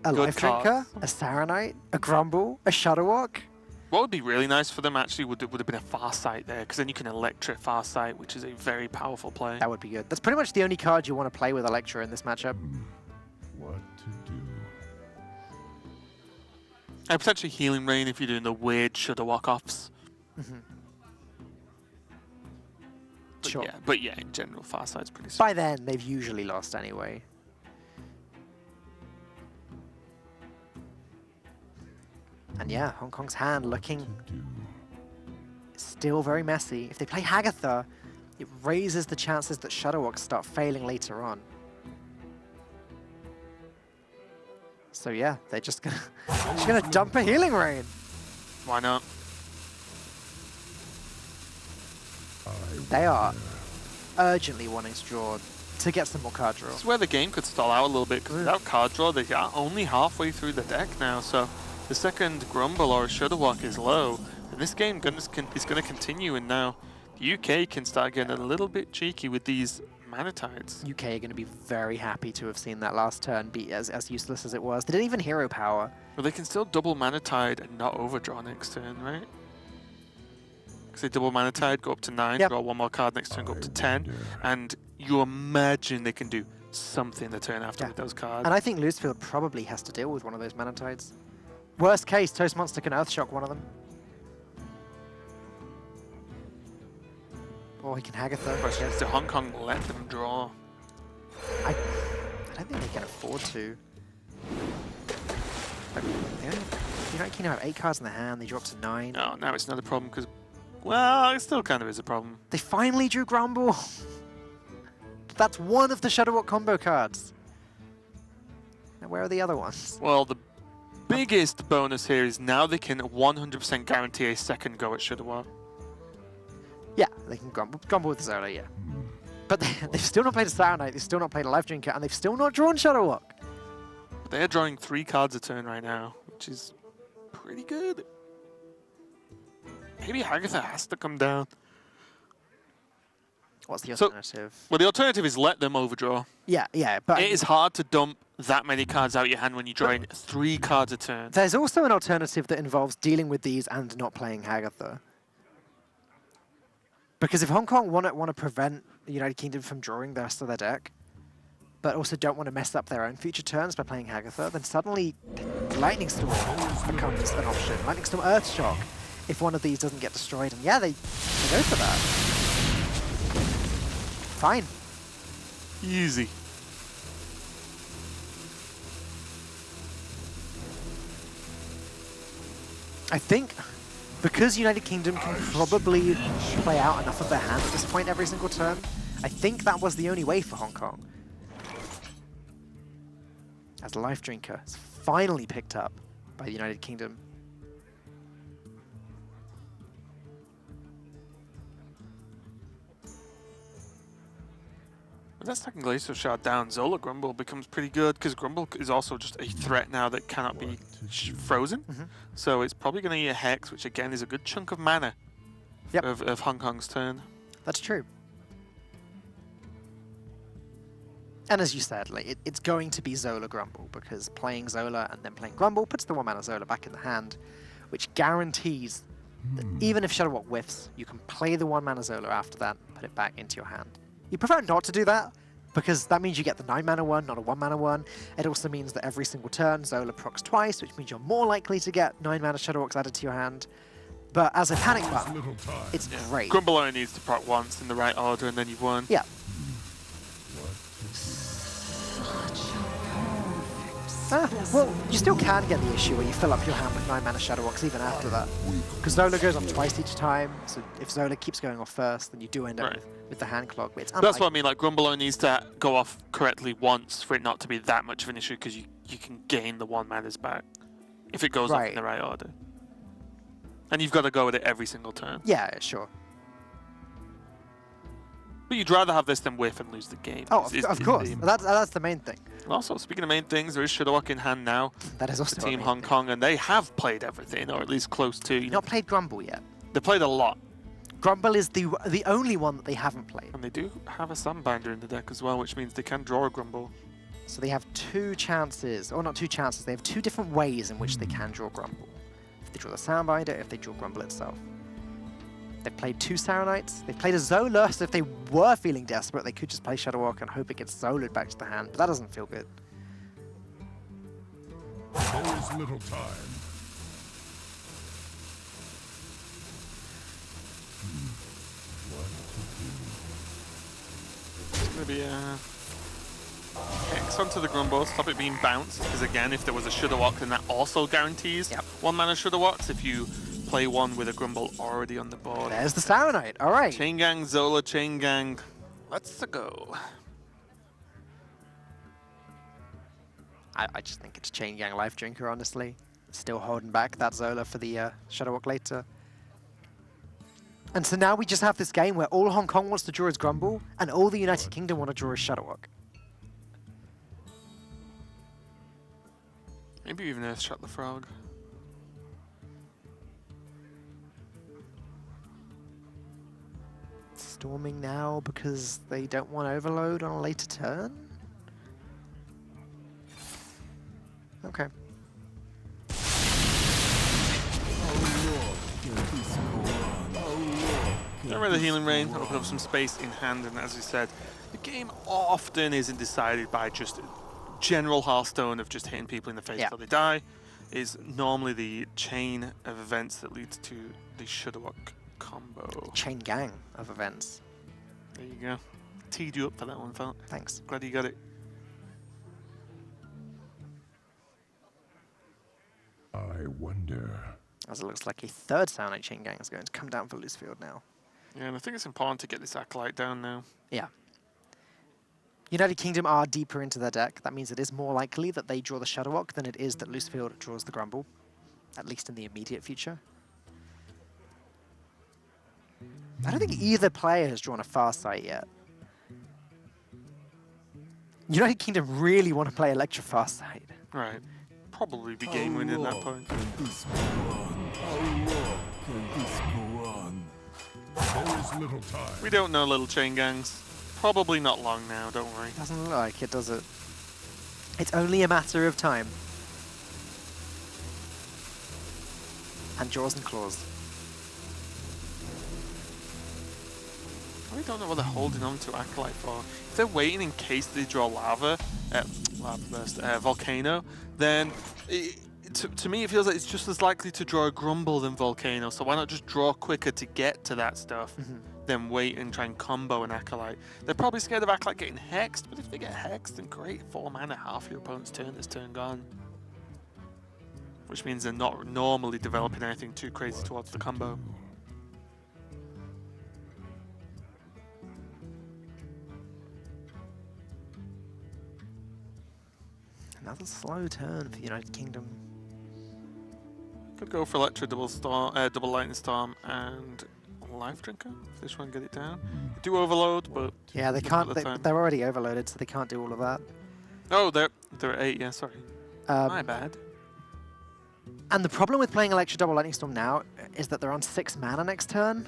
a Good Life Drinker, cards. a Saronite, a Grumble, a Shadowwalk. What would be really nice for them actually would have been a Farsight there, because then you can Electric Farsight, which is a very powerful play. That would be good. That's pretty much the only card you want to play with Electra in this matchup. What to do? And potentially Healing Rain if you're doing the weird Shudderwock offs. Sure. But yeah, in general, Farsight's pretty sweet. By then, they've usually lost anyway. And yeah, Hong Kong's hand looking still very messy. If they play Hagatha, it raises the chances that Shadowwalks start failing later on. So yeah, they're just gonna dump a Healing Rain. Why not? They are urgently wanting to draw to get some more card draw. This is where the game could stall out a little bit, because without card draw, they are only halfway through the deck now. So the second Grumble or Shudderwock is low, and this game is going to continue. And now the UK can start getting a little bit cheeky with these Mana Tides. UK are going to be very happy to have seen that last turn be as useless as it was. They didn't even hero power. But they can still double Mana Tide and not overdraw next turn, right? Because they double Mana Tide, go up to 9, Yep. draw 1 more card next turn, go up to 10, and you imagine they can do something the turn after with those cards. And I think Loosefield probably has to deal with one of those Mana Tides. Worst case, Toast Monster can Earthshock one of them. Or he can Hagatha. Question is, do Hong Kong let them draw? I don't think they can afford to. Like, United Kingdom have 8 cards in their hand, they drop to 9. No, now it's not a problem because, well, it still kind of is a problem. They finally drew Grumble! That's one of the Shadowwalk combo cards. Now where are the other ones? Well, the biggest bonus here is now they can 100% guarantee a second go at Shudderwock. Yeah, they can Grumble with Zola, yeah. But they've still not played a Saronite, they've still not played a Life Drinker, and they've still not drawn Shadowwalk. But they're drawing 3 cards a turn right now, which is pretty good. Maybe Hagatha has to come down. What's the alternative? Well, the alternative is let them overdraw. Yeah, but It is hard to dump that many cards out your hand when you're drawing 3 cards a turn. there's also an alternative that involves dealing with these and not playing Hagatha. Because if Hong Kong want to prevent the United Kingdom from drawing the rest of their deck, but also don't want to mess up their own future turns by playing Hagatha, then suddenly Lightning Storm becomes an option. Lightning Storm Earthshock, if one of these doesn't get destroyed. And yeah, they go for that. Fine. Easy. I think because United Kingdom can probably play out enough of their hand at this point every single turn, I think that was the only way for Hong Kong. As Life Drinker is finally picked up by the United Kingdom. With that second Glacier Shard down, Zola Grumble becomes pretty good, because Grumble is also just a threat now that cannot be frozen. So it's probably going to eat a Hex, which again is a good chunk of mana of Hong Kong's turn. That's true. And as you said, like, it's going to be Zola Grumble, because playing Zola and then playing Grumble puts the 1-mana Zola back in the hand, which guarantees that even if Shadowwalk whiffs, you can play the 1-mana Zola after that and put it back into your hand. You prefer not to do that, because that means you get the 9-mana one, not a 1-mana one. It also means that every single turn, Zola procs twice, which means you're more likely to get 9-mana Shadowwalks added to your hand. But as a panic button, it's great. Grumble only needs to proc once in the right order, and then you've won. Yeah. Well, you still can get the issue where you fill up your hand with 9-mana Shadowwalks even after that. Because Zola goes off twice each time, so if Zola keeps going off first, then you do end up with the hand clog. It's That's what I mean, like Grumble only needs to go off correctly once for it not to be that much of an issue, because you can gain the 1 mana's back. if it goes off in the right order. And you've got to go with it every single turn. Yeah, sure. But you'd rather have this than whiff and lose the game. Oh, of course. That's the main thing. Also, speaking of main things, there is Shadowhawk in hand now. That is also for Team Hong Kong, and they have played everything, or at least close to. You've not played Grumble yet. They played a lot. Grumble is the only one that they haven't played. And they do have a Sunbinder in the deck as well, which means they can draw a Grumble. So they have two chances, or not two chances, they have two different ways in which they can draw Grumble. If they draw the Soundbinder, if they draw Grumble itself. They've played two Saronites, they've played a Zola, so if they were feeling desperate, they could just play Shadowwalk and hope it gets Zolaed back to the hand, but that doesn't feel good. There is little time. It's going to be a X onto the Grumble, stop it being bounced, because again, if there was a Shadowwalk, then that also guarantees 1 mana Shadowwalks if you play one with a Grumble already on the board. There's the Saronite, alright. Chain Gang, Zola, Chain Gang, let's go. I just think it's Chain Gang Life Drinker, honestly. Still holding back that Zola for the Shadowwalk later. And so now we just have this game where all Hong Kong wants to draw is Grumble, and all the United Kingdom want to draw is Shadowwalk. Maybe even Earthshot the Frog. Storming now because they don't want Overload on a later turn? Okay. Get rid of the Healing Rain, open up some space in hand, and as we said, the game often isn't decided by just general Hearthstone of just hitting people in the face until they die. Is normally the chain of events that leads to the Shadowwalk combo. Chain gang of events. There you go. Teed you up for that one, fella. Thanks. Glad you got it. I wonder. As it looks like a third Saronite Chain Gang is going to come down for Loosefield now. Yeah, and I think it's important to get this Acolyte down now. Yeah. United Kingdom are deeper into their deck. That means it is more likely that they draw the Shadowwalk than it is that Loosefield draws the Grumble, at least in the immediate future. I don't think either player has drawn a Farsight yet. United Kingdom really want to play Electra Farsight. Right. Probably be game winning at that point. There is little time. We don't know, little Chain Gangs. Probably not long now, don't worry. Doesn't look like it, does it? It's only a matter of time. And Jaws and Claws. I really don't know what they're holding on to Acolyte for. If they're waiting in case they draw Lava Burst, Volcano, then to me it feels like it's just as likely to draw a Grumble than Volcano, so why not just draw quicker to get to that stuff than wait and try and combo an Acolyte. They're probably scared of Acolyte getting hexed, but if they get hexed, then great, 4 mana, half your opponent's turn, this turn gone. Which means they're not normally developing anything too crazy towards the combo. Another slow turn for the United Kingdom. Could go for Electra, double Lightning Storm, and Life Drinker. If they try and get it down. They do overload, but yeah, they can't. They're already overloaded, so they can't do all of that. Oh, they're at 8. Yeah, sorry. My bad. And the problem with playing Electra double Lightning Storm now is that they're on 6 mana next turn.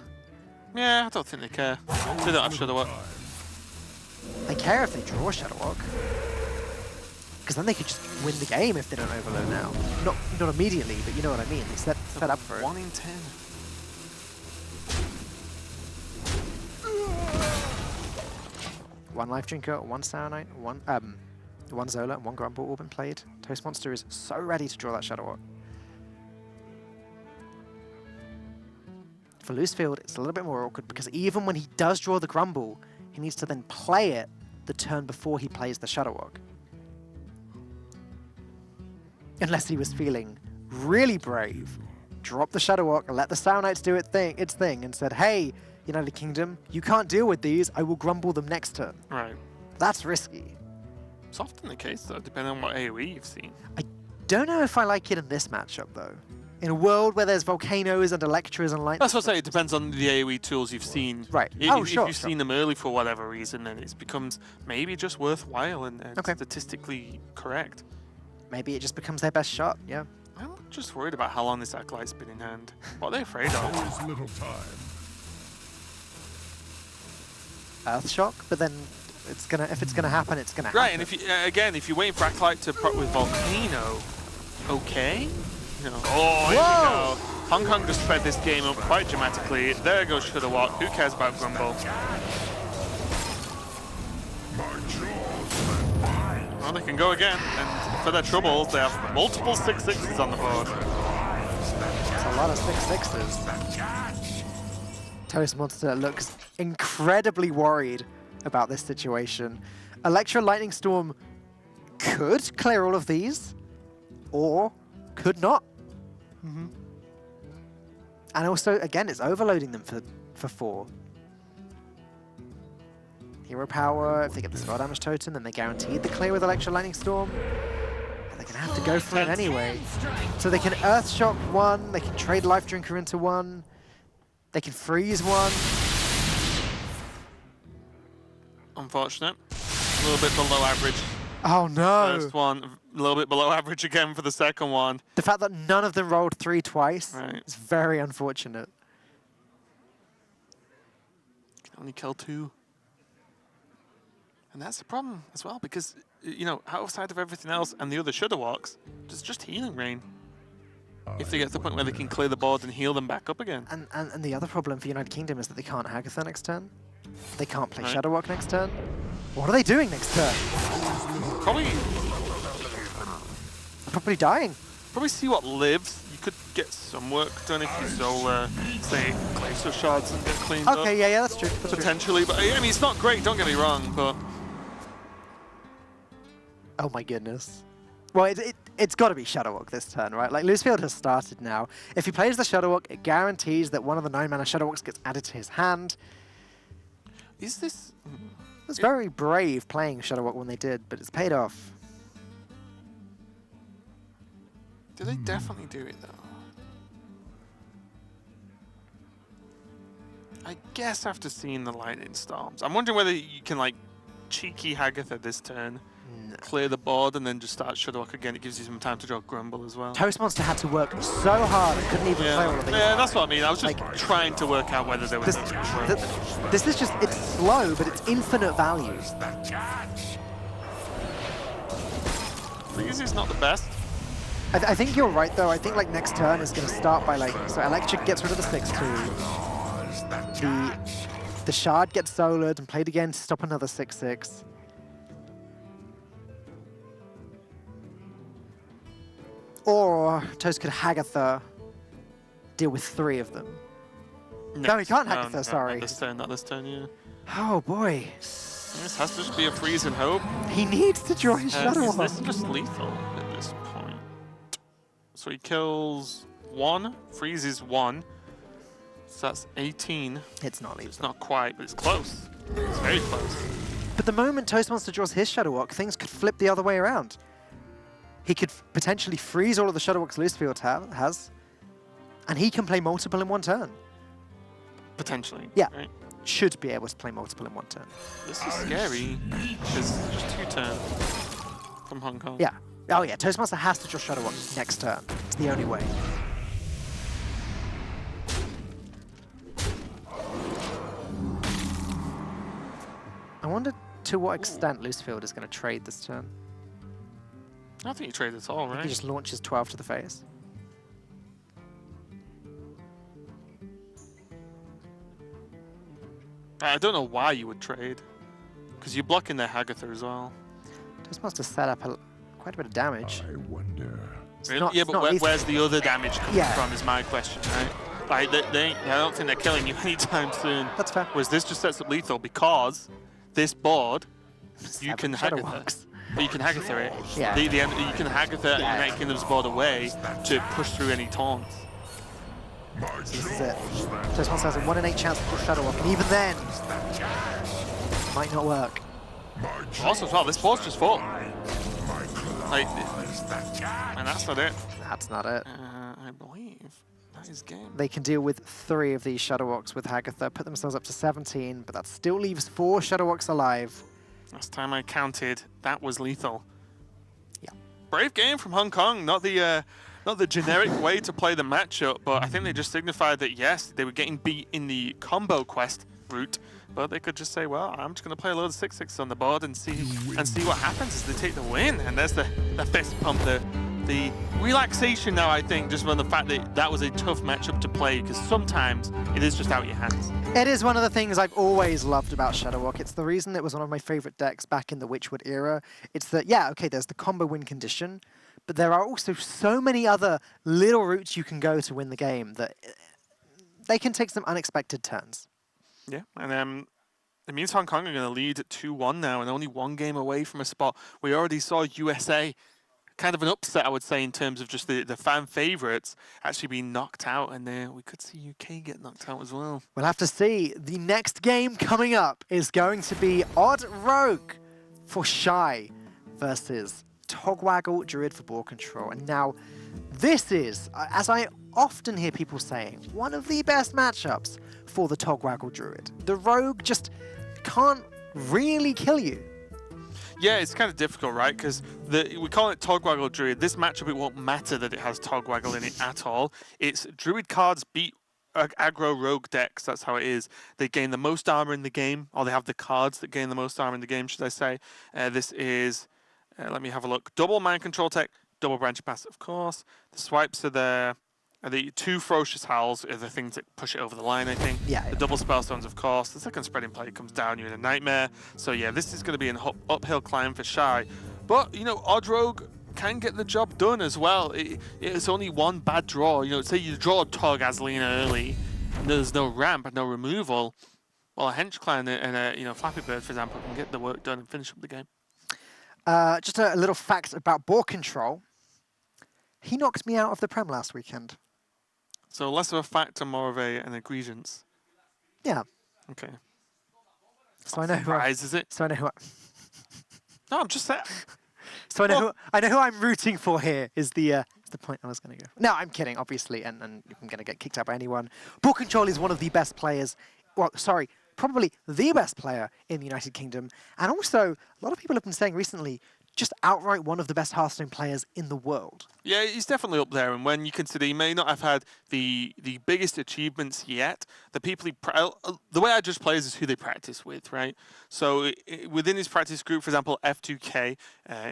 Yeah, I don't think they care. They don't have Shadowwalk. They care if they draw Shadowwalk. Because then they could just win the game if they don't overload now. Not immediately, but you know what I mean. They set up for it. 1 in 10. One Life Drinker, 1 Saronite, one Zola, and 1 Grumble all been played. Toast Monster is so ready to draw that Shadowwalk. For Loosefield, it's a little bit more awkward because even when he does draw the Grumble, he needs to then play it the turn before he plays the Shadowwalk. Unless he was feeling really brave, dropped the Shadowwalk and let the Saronites do its thing and said, hey, United Kingdom, you can't deal with these, I will Grumble them next turn. Right. That's risky. It's often the case, though, depending on what AoE you've seen. don't know if I like it in this matchup, though. In a world where there's volcanoes and Electras and lightning. That's what I say. It depends on the AoE tools you've seen. Right. If you've seen them early for whatever reason, then it becomes maybe just worthwhile and statistically correct. Maybe it just becomes their best shot, yeah. I'm just worried about how long this Acolyte's been in hand. What are they afraid of? There is little time. Earth shock, but then if it's gonna happen, it's gonna happen. Right, and if you if you're waiting for Acolyte to proc with Volcano, okay. You know, oh, here we go. Hong Kong just sped this game up quite dramatically. There goes Shudderwock. Who cares about Grumble? Well, they can go again, and for their troubles, they have multiple 6/6s on the board. That's a lot of 6/6s. Toast Monster looks incredibly worried about this situation. Electro Lightning Storm could clear all of these, or could not. And also, again, it's overloading them for 4. Hero power, if they get the spell damage totem, then they're guaranteed the clear with Electro Lightning Storm. But they're going to have to go for it anyway. So they can Earth Shock 1, they can trade Life Drinker into 1, they can freeze 1. Unfortunate. A little bit below average. Oh no! First one, a little bit below average again for the second one. The fact that none of them rolled 3 twice is very unfortunate. Can only kill 2. And that's the problem as well, because, you know, outside of everything else and the other Shudderwocks, there's just Healing Rain. If they get to the point where they can clear the board and heal them back up again. And the other problem for United Kingdom is that they can't Hagatha next turn. They can't play Shadowwalk next turn. What are they doing next turn? Probably dying. Probably see what lives. You could get some work done if you Zola, say, Glacier Shards and get cleaned up. Okay, yeah, that's true. Potentially, but I mean, it's not great, don't get me wrong, but... Oh my goodness. Well, it's got to be Shadowwalk this turn, right? Like, Loosefield has started now. If he plays the Shadowwalk, it guarantees that one of the 9-mana Shadowwalks gets added to his hand. Is this... It was very brave playing Shadowwalk when they did, but it's paid off. Do they definitely do it, though? I guess after seeing the Lightning Storms. I'm wondering whether you can, like, cheeky Hagatha this turn, clear the board, and then just start Shadowwalk again. It gives you some time to draw Grumble as well. Toast Monster had to work so hard, it couldn't even play all of these. Yeah, that's what I mean. I was just trying to work out whether there was... This is just, it's slow, but it's infinite value. Freeze is not the best. I think you're right, though. I think, like, next turn is going to start by, like... So Electric gets rid of the 6/2. The Shard gets soloed and played again to stop another 6/6. Or Toast could Hagatha, deal with 3 of them. No, he can't Hagatha, sorry. Not this turn, yeah. Oh, boy. This has to just be a freeze and hope. He needs to draw his Shadowwalk. This is just lethal at this point. So he kills 1, freezes 1. So that's 18. It's not lethal. It's not quite, but it's close. It's very close. But the moment Toast Monster draws his Shadowwalk, things could flip the other way around. He could potentially freeze all of the Shadowwalks Loosefield has, and he can play multiple in 1 turn. Potentially. Yeah. Right? Should be able to play multiple in 1 turn. This is scary. It's just 2 turns from Hong Kong. Yeah. Oh yeah, Toast Monster has to draw Shadowwalk next turn. It's the only way. I wonder to what extent Loosefield is going to trade this turn. I don't think he trades at all, right? He just launches 12 to the face. I don't know why you would trade, because you're blocking their Hagatha as well. Toast Monster set up quite a bit of damage. I wonder. Really? Yeah, but where's the other damage coming from is my question, right? Like, I don't think they're killing you anytime soon. That's fair. Whereas this just sets up lethal because this board, you can Hagatha. But you can Hagatha it. Yeah. You can Hagatha United Kingdom's board away to push through any taunts. So this is it. Toast Monster has a 1 in 8 chance to push Shadowwalk, and even then, might not work. Also, as well, this board's just full. Like, and that's not it. That's not it. I believe that is game. They can deal with 3 of these Shadow Walks with Hagatha, put themselves up to 17, but that still leaves 4 Shadow Walks alive. Last time I counted, that was lethal. Yeah. Brave game from Hong Kong. Not the generic way to play the matchup, but I think they just signified that yes, they were getting beat in the combo quest route, but they could just say, well, I'm just going to play a load of 6/6 on the board and see what happens as they take the win. And there's the fist pump, the relaxation now, I think, just from the fact that that was a tough matchup to play, because sometimes it is just out of your hands. It is one of the things I've always loved about Shadow Walk. It's the reason it was one of my favorite decks back in the Witchwood era. It's that, yeah, okay, there's the combo win condition, but there are also so many other little routes you can go to win the game that they can take some unexpected turns. Yeah, and it means Hong Kong are going to lead 2-1 now and only 1 game away from a spot. We already saw USA, kind of an upset, I would say, in terms of just the fan favourites actually being knocked out, and we could see UK get knocked out as well. We'll have to see. The next game coming up is going to be Odd Rogue for Shy versus Togwaggle Druid for Ball Control. And now, this is, as I often hear people saying, one of the best matchups for the Togwaggle Druid. The Rogue just can't really kill you. Yeah, it's kind of difficult, right? Because we call it Togwaggle Druid. This matchup, it won't matter that it has Togwaggle in it at all. It's Druid cards beat aggro Rogue decks. That's how it is. They gain the most armor in the game, or they have the cards that gain the most armor in the game, should I say. This is, let me have a look. Double Mind Control Tech, double Branch Pass, of course. The swipes are there. The 2 Ferocious Howls are the things that push it over the line, I think. Yeah. The double Spellstones, of course. The second Spreading Play comes down, you're in a nightmare. So yeah, this is going to be an uphill climb for Shy. But, you know, Odd Rogue can get the job done as well. It's only 1 bad draw. You know, say you draw Tog Azalina early, and there's no ramp, no removal. Well, a Hench Clan and a Flappy Bird, for example, can get the work done and finish up the game. Just a little fact about Ball Control. He knocked me out of the Prem last weekend. So less of a fact and more of an egregious. Yeah. Okay. So I know who is it? So I know who No, I'm just saying. So I know who I'm rooting for here is the point I was going to go. No, I'm kidding, obviously, and I'm going to get kicked out by anyone. Ball Control is one of the best players. Well, sorry, probably the best player in the United Kingdom, and also a lot of people have been saying recently, just outright one of the best Hearthstone players in the world. Yeah, he's definitely up there, and when you consider he may not have had the biggest achievements yet, the people the way I judge players is who they practice with, right? So within his practice group, for example, F2K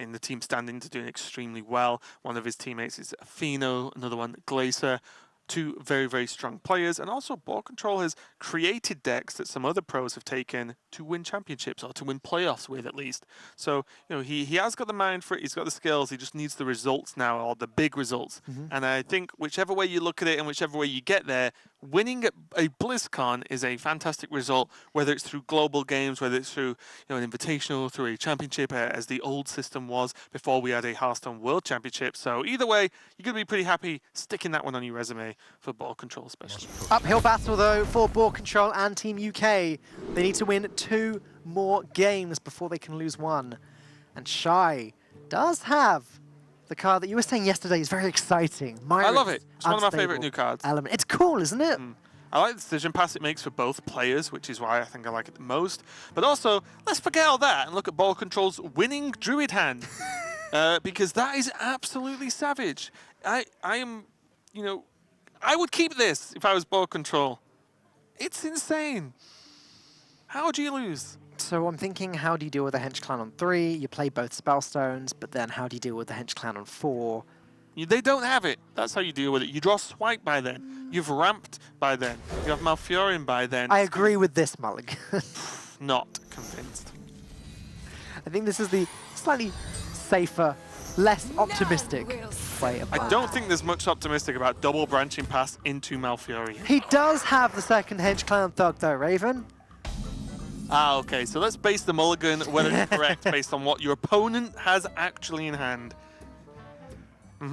in the team standings are doing extremely well. One of his teammates is Fino, another one Glacier. 2 very, very strong players, and also Ball Control has created decks that some other pros have taken to win championships or to win playoffs with, at least. So, you know, he has got the mind for it, he's got the skills, he just needs the results now, or the big results. And I think whichever way you look at it and whichever way you get there, winning at a BlizzCon is a fantastic result, whether it's through global games, whether it's through an invitational, through a championship, as the old system was before we had a Hearthstone World Championship. So either way, you're going to be pretty happy sticking that one on your resume for Ball Control especially. Uphill battle, though, for Ball Control and Team UK. They need to win 2 more games before they can lose 1. And Shy does have the card that you were saying yesterday is very exciting. I love it. It's one of my favorite new cards. Element. It's cool, isn't it? I like the decision pass it makes for both players, which is why I think I like it the most. But also, let's forget all that and look at Ball Control's winning Druid hand. Because that is absolutely savage. I am, you know, I would keep this if I was Ball Control. It's insane. How do you lose? So I'm thinking, how do you deal with a Hench Clan on 3? You play both Spellstones, but then how do you deal with the Hench Clan on 4? They don't have it. That's how you deal with it. You draw Swipe by then. You've ramped by then. You have Malfurion by then. I agree with this, Mulligan. Not convinced. I think this is the slightly safer, less optimistic way of I don't think there's much optimistic about double branching pass into Malfurion. He does have the second Hench Clan Thug, though, Raven. Ah, okay. So let's base the mulligan whether it's correct based on what your opponent has actually in hand. It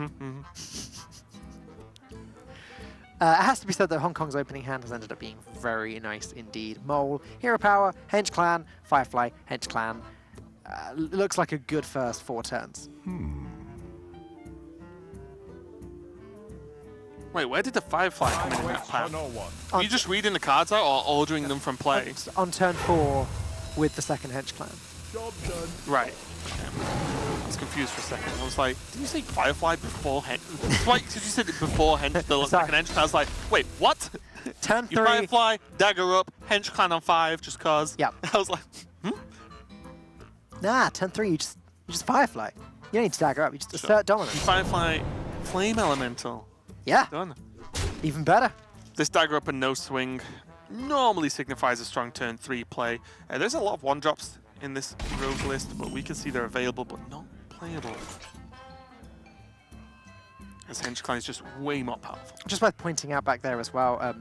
has to be said that Hong Kong's opening hand has ended up being very nice indeed. Mole, Hero Power, Hench Clan, Firefly, Hench Clan. Looks like a good first 4 turns. Wait, where did the Firefly come in that path? no one. Are you just reading the cards out or ordering them from play? On turn 4 with the second Hench Clan. Job done. Right. I was confused for a second. I was like, did you say Firefly before Hench? Why did you say it before Hench, the second Hench Clan? I was like, wait, what? Turn You 3. Firefly, dagger up, Hench Clan on 5 just cause. Yep. I was like, Nah, turn 3, you just Firefly. You don't need to dagger up, you just assert dominance. Firefly, Flame Elemental. Yeah, Done. even better. This dagger up and no swing normally signifies a strong turn 3 play. There's a lot of 1-drops in this rogue list, but we can see they're available but not playable. As Hench Clan is just way more powerful. Just worth pointing out back there as well,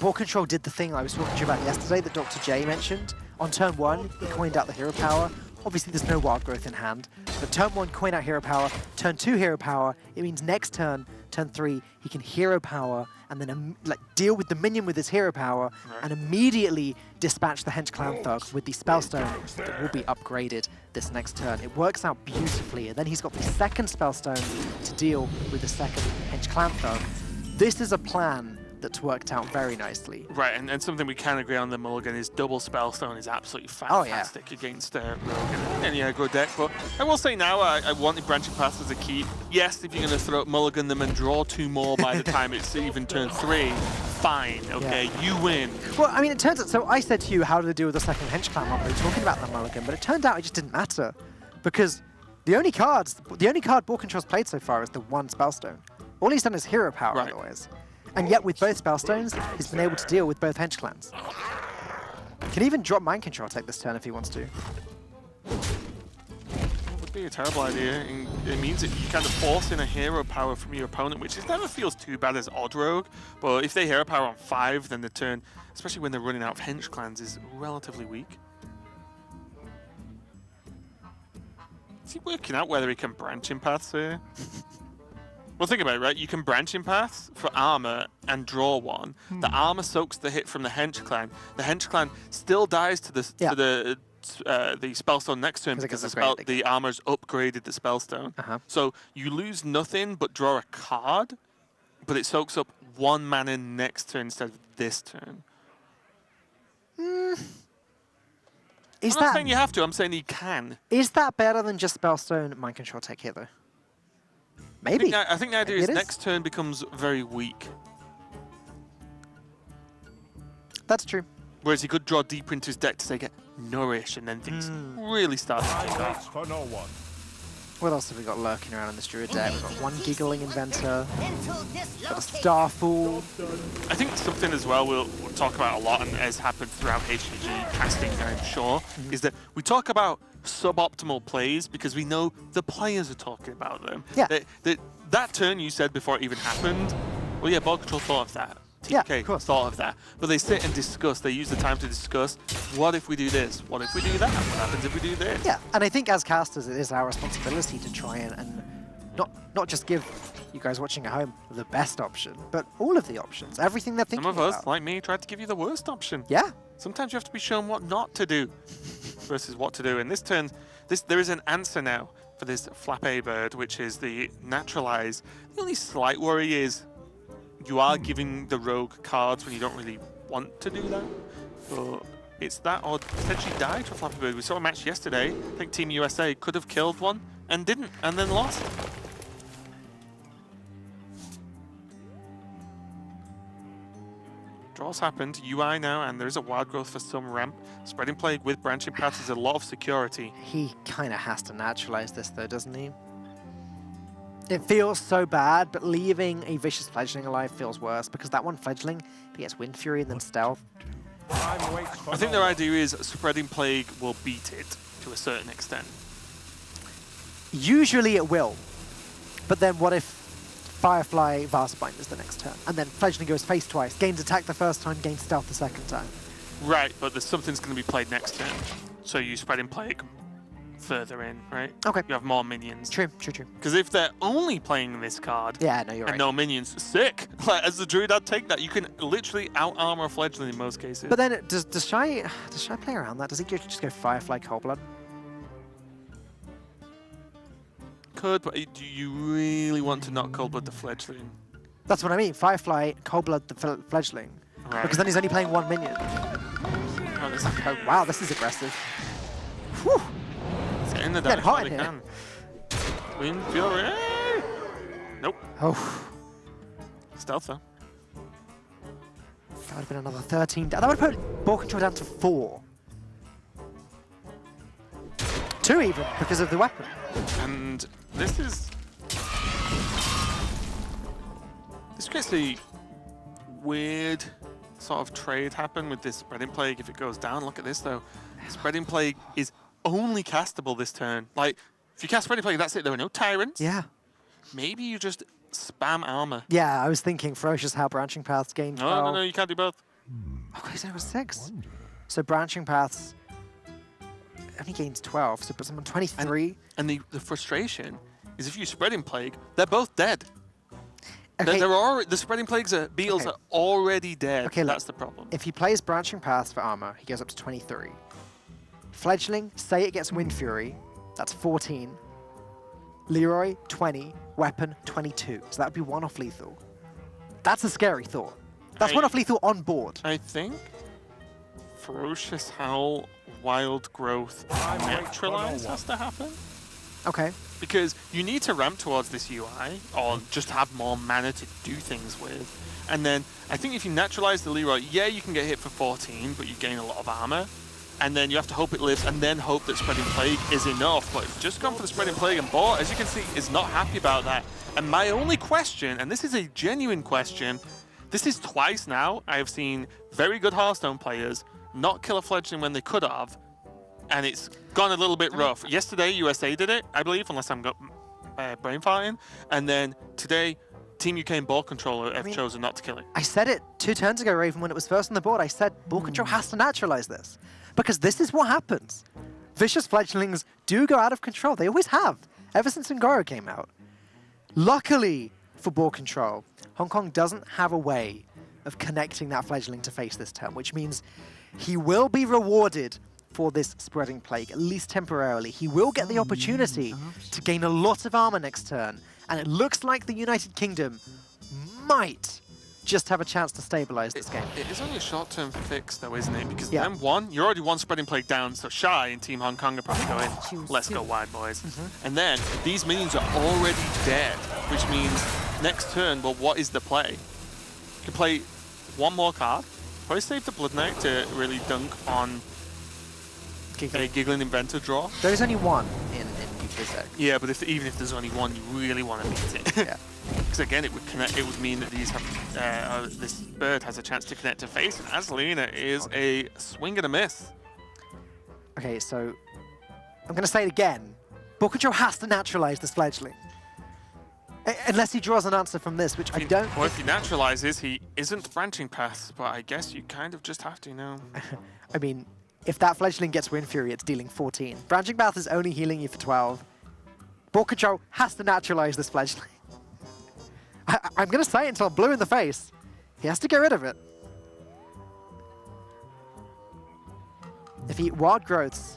Ball Control did the thing I was talking to you about yesterday that Dr. J mentioned. On turn 1, he coined out the hero power. Obviously, there's no wild growth in hand, but turn 1, coin out hero power. Turn 2, hero power. It means next turn, turn 3, he can hero power and then like deal with the minion with his hero power and immediately dispatch the Hench Clan Thug with the Spellstone that will be upgraded this next turn. It works out beautifully, and then he's got the second Spellstone to deal with the second Hench Clan Thug. This is a plan that's worked out very nicely. Right, and something we can agree on the mulligan is double Spellstone is absolutely fantastic against Rogue and any aggro deck. But I will say now, I wanted Branching Paths as a key. Yes, if you're going to throw mulligan them and draw 2 more by the time it's even turn 3, fine, okay, you win. Well, I mean, it turns out, so I said to you, how to deal with the second Hench Clan mob, we were talking about the mulligan, but it turned out it just didn't matter. Because the only card Ball Control's played so far is the 1 Spellstone. All he's done is hero power otherwise. And yet with both Spellstones, he's been able to deal with both Hench Clans. Can even drop Mind Control take this turn if he wants to. It would be a terrible idea. It means that you kind of force in a hero power from your opponent, which never feels too bad as Odd Rogue. But if they hero power on 5, then the turn, especially when they're running out of Hench Clans, is relatively weak. Is he working out whether he can Branching Paths here? Well, think about it, right? You can Branching Paths for armor and draw 1. The armor soaks the hit from the Hench Clan. The Hench Clan still dies to the Spellstone next turn because the armor's upgraded the Spellstone. So you lose nothing but draw a card, but it soaks up 1 mana next turn instead of this turn. I'm not saying you have to, I'm saying you can. Is that better than just Spellstone Mind Control take here, though? Maybe. I think the idea is next turn becomes very weak. That's true. Whereas he could draw deeper into his deck to say get nourish, and then things really start to kick off. For no one. What else have we got lurking around in this Druid deck? We've got 1 Giggling Inventor, got a Starfall. I think something as well we'll talk about a lot, and has happened throughout HGG casting, I'm sure, is that we talk about suboptimal plays because we know the players are talking about them. Yeah. That turn you said before it even happened, well, yeah, Ball Control thought of that. Yeah, TK of course. thought of that. But they sit and discuss. They use the time to discuss, what if we do this? What if we do that? What happens if we do this? Yeah, and I think as casters, it is our responsibility to try and not just give you guys watching at home the best option, but all of the options, everything they're thinking Some of us, about. like me, tried to give you the worst option. Yeah. Sometimes you have to be shown what not to do versus what to do. And this turn, there is an answer now for this Flappé bird, which is the Naturalize. The only slight worry is you are giving the rogue cards when you don't really want to do that. But it's that or potentially die to a Flappy Bird. We saw a match yesterday. I think Team USA could have killed one and didn't, and then lost. Draws happened, UI now, and there is a wild growth for some ramp. Spreading Plague with Branching Paths is a lot of security. He kind of has to naturalize this though, doesn't he? It feels so bad, but leaving a Vicious Fledgling alive feels worse, because that one Fledgling, he gets Wind Fury and then Stealth. I think their idea is Spreading Plague will beat it to a certain extent. Usually it will, but then what if Firefly Vastbind is the next turn, and then Fledgling goes face twice, gains attack the first time, gains Stealth the second time. Right, but there's something's going to be played next turn, so you Spreading Plague further in, right? Okay. You have more minions. True, true, true. Because if they're only playing this card, yeah, no, you're and right. no minions, sick. Like, as the Druid, I'd take that. You can literally out-armor a Fledgling in most cases. But then, does Shy play around that? Does he just go Firefly Coldblood? Could, but do you really want to not Coldblood the Fledgling? That's what I mean. Firefly, Coldblood, the fledgling. Right. Because then he's only playing one minion. Oh, this is Oh, wow, this is aggressive. Whew. getting the Getting damage hot while in they here. can. Wind Fury. Nope. Oh, Stealth though. that would have been another 13. That would have put ball control down to 4. 2 even, because of the weapon. And this is... This creates a weird sort of trade happen with this Spreading Plague if it goes down. Look at this though. Spreading Plague is only castable this turn. Like, if you cast Spreading Plague, that's it. There are no Tyrants. Yeah. Maybe you just spam armor. Yeah, I was thinking Ferocious how Branching Paths gain 12. No, you can't do both. Oh, he's only got 6. So Branching Paths only gains 12, so it puts him on 23. And the frustration is if you Spreading Plague, they're both dead. Okay, The Spreading Plagues beetles Okay. are already dead. Okay, look. That's the problem. if he plays Branching Paths for armor, he goes up to 23. Fledgling, say it gets Wind Fury, that's 14. Leroy, 20. Weapon, 22. So that would be 1 off lethal. That's a scary thought. That's 1 off lethal on board. I think Ferocious Howl, Wild Growth, Neutralize has to happen. Okay. Because you need to ramp towards this UI, or just have more mana to do things with. And then, I think if you naturalize the Leroy, yeah, you can get hit for 14, but you gain a lot of armor. And then you have to hope it lives, and then hope that Spreading Plague is enough. But just gone for the Spreading Plague, and Bor, as you can see, is not happy about that. And my only question, and this is a genuine question, this is twice now I have seen very good Hearthstone players not kill a Fledgling when they could have, and it's gone a little bit rough. Yesterday, USA did it, I believe, unless I'm brain farting. And then today, Team UK and Ball Controller have chosen not to kill it. I said it 2 turns ago, Raven, when it was first on the board. I said ball control has to naturalize this. Because this is what happens. Vicious Fledglings do go out of control. They always have, ever since Ngoro came out. Luckily for ball control, Hong Kong doesn't have a way of connecting that Fledgling to face this turn, which means he will be rewarded for this Spreading Plague, at least temporarily. He will get the opportunity to gain a lot of armor next turn, and it looks like the United Kingdom might just have a chance to stabilize this game. It is only a short-term fix, though, isn't it? Because Yeah. then you're already 1 Spreading Plague down, so Shy and Team Hong Kong are probably going, let's go wide, boys. And then these minions are already dead, which means next turn, well, what is the play? You can play 1 more card, probably save the Blood Knight to really dunk on a Giggling Inventor draw. There's only 1 in UK deck. Yeah, but even if there's only 1, you really want to beat it. Yeah. Because again, it would mean that these have this bird has a chance to connect to face, and Azalina is a swing and a miss. Okay, so I'm going to say it again. Ball control has to naturalize this Fledgling. Unless he draws an answer from this, which I don't... Well, if he naturalizes, he isn't Branching Paths, but I guess you kind of just have to now. I mean, if that Fledgling gets Wind Fury, it's dealing 14. Branching Path is only healing you for 12. Ball control has to naturalize this Fledgling. I'm going to say it until I'm blue in the face. He has to get rid of it. If he Wild Growths,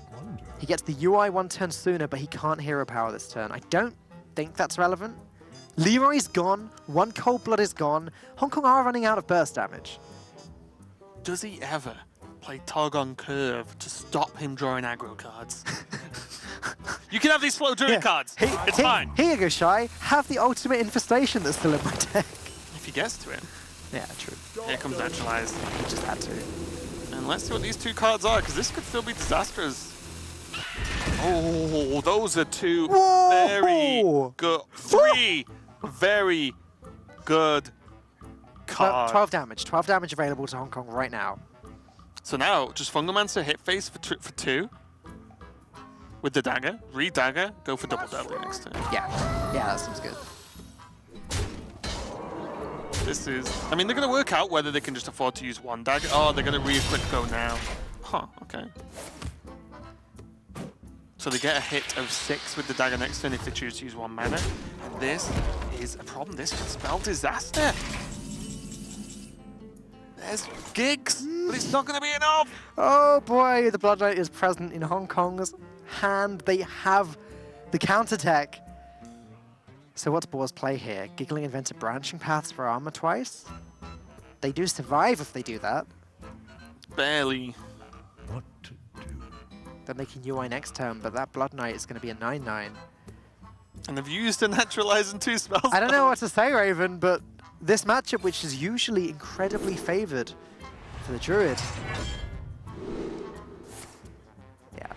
he gets the UI 1 turn sooner, but he can't Hero Power this turn. I don't think that's relevant. Leroy's gone. 1 Cold Blood is gone. Hong Kong are running out of burst damage. Does he ever play Tog on Curve to stop him drawing aggro cards? You can have these slow druid cards. It's fine. Here you go, Shy. Have the ultimate infestation that's still in my deck. If he gets to it. Yeah, true. Here comes Naturalized. He just had to. And let's see what these 2 cards are, because this could still be disastrous. Oh, those are 2 very good, 3 very good cards. 12 damage. 12 damage available to Hong Kong right now. So now, just Fungalmancer hit face for 2. With the dagger, re-dagger, go for double deadly next turn. Yeah, that seems good. This is... I mean, they're going to work out whether they can just afford to use 1 dagger. Oh, they're going to re-equip go now. Huh, okay. So they get a hit of 6 with the dagger next turn if they choose to use 1 mana. And this is a problem. This could spell disaster. There's gigs, but it's not going to be enough. Oh boy, the Blood Knight is present in Hong Kong's hand. They have the counter tech. So what's Boar's play here? Giggling invented branching paths for armor twice? They do survive if they do that. Barely. What to do? They're making UI next turn, but that Blood Knight is going to be a 9/9. And they've used a Naturalize and 2 spells. I don't know what to say, Raven, but this matchup, which is usually incredibly favored for the Druid. Yeah.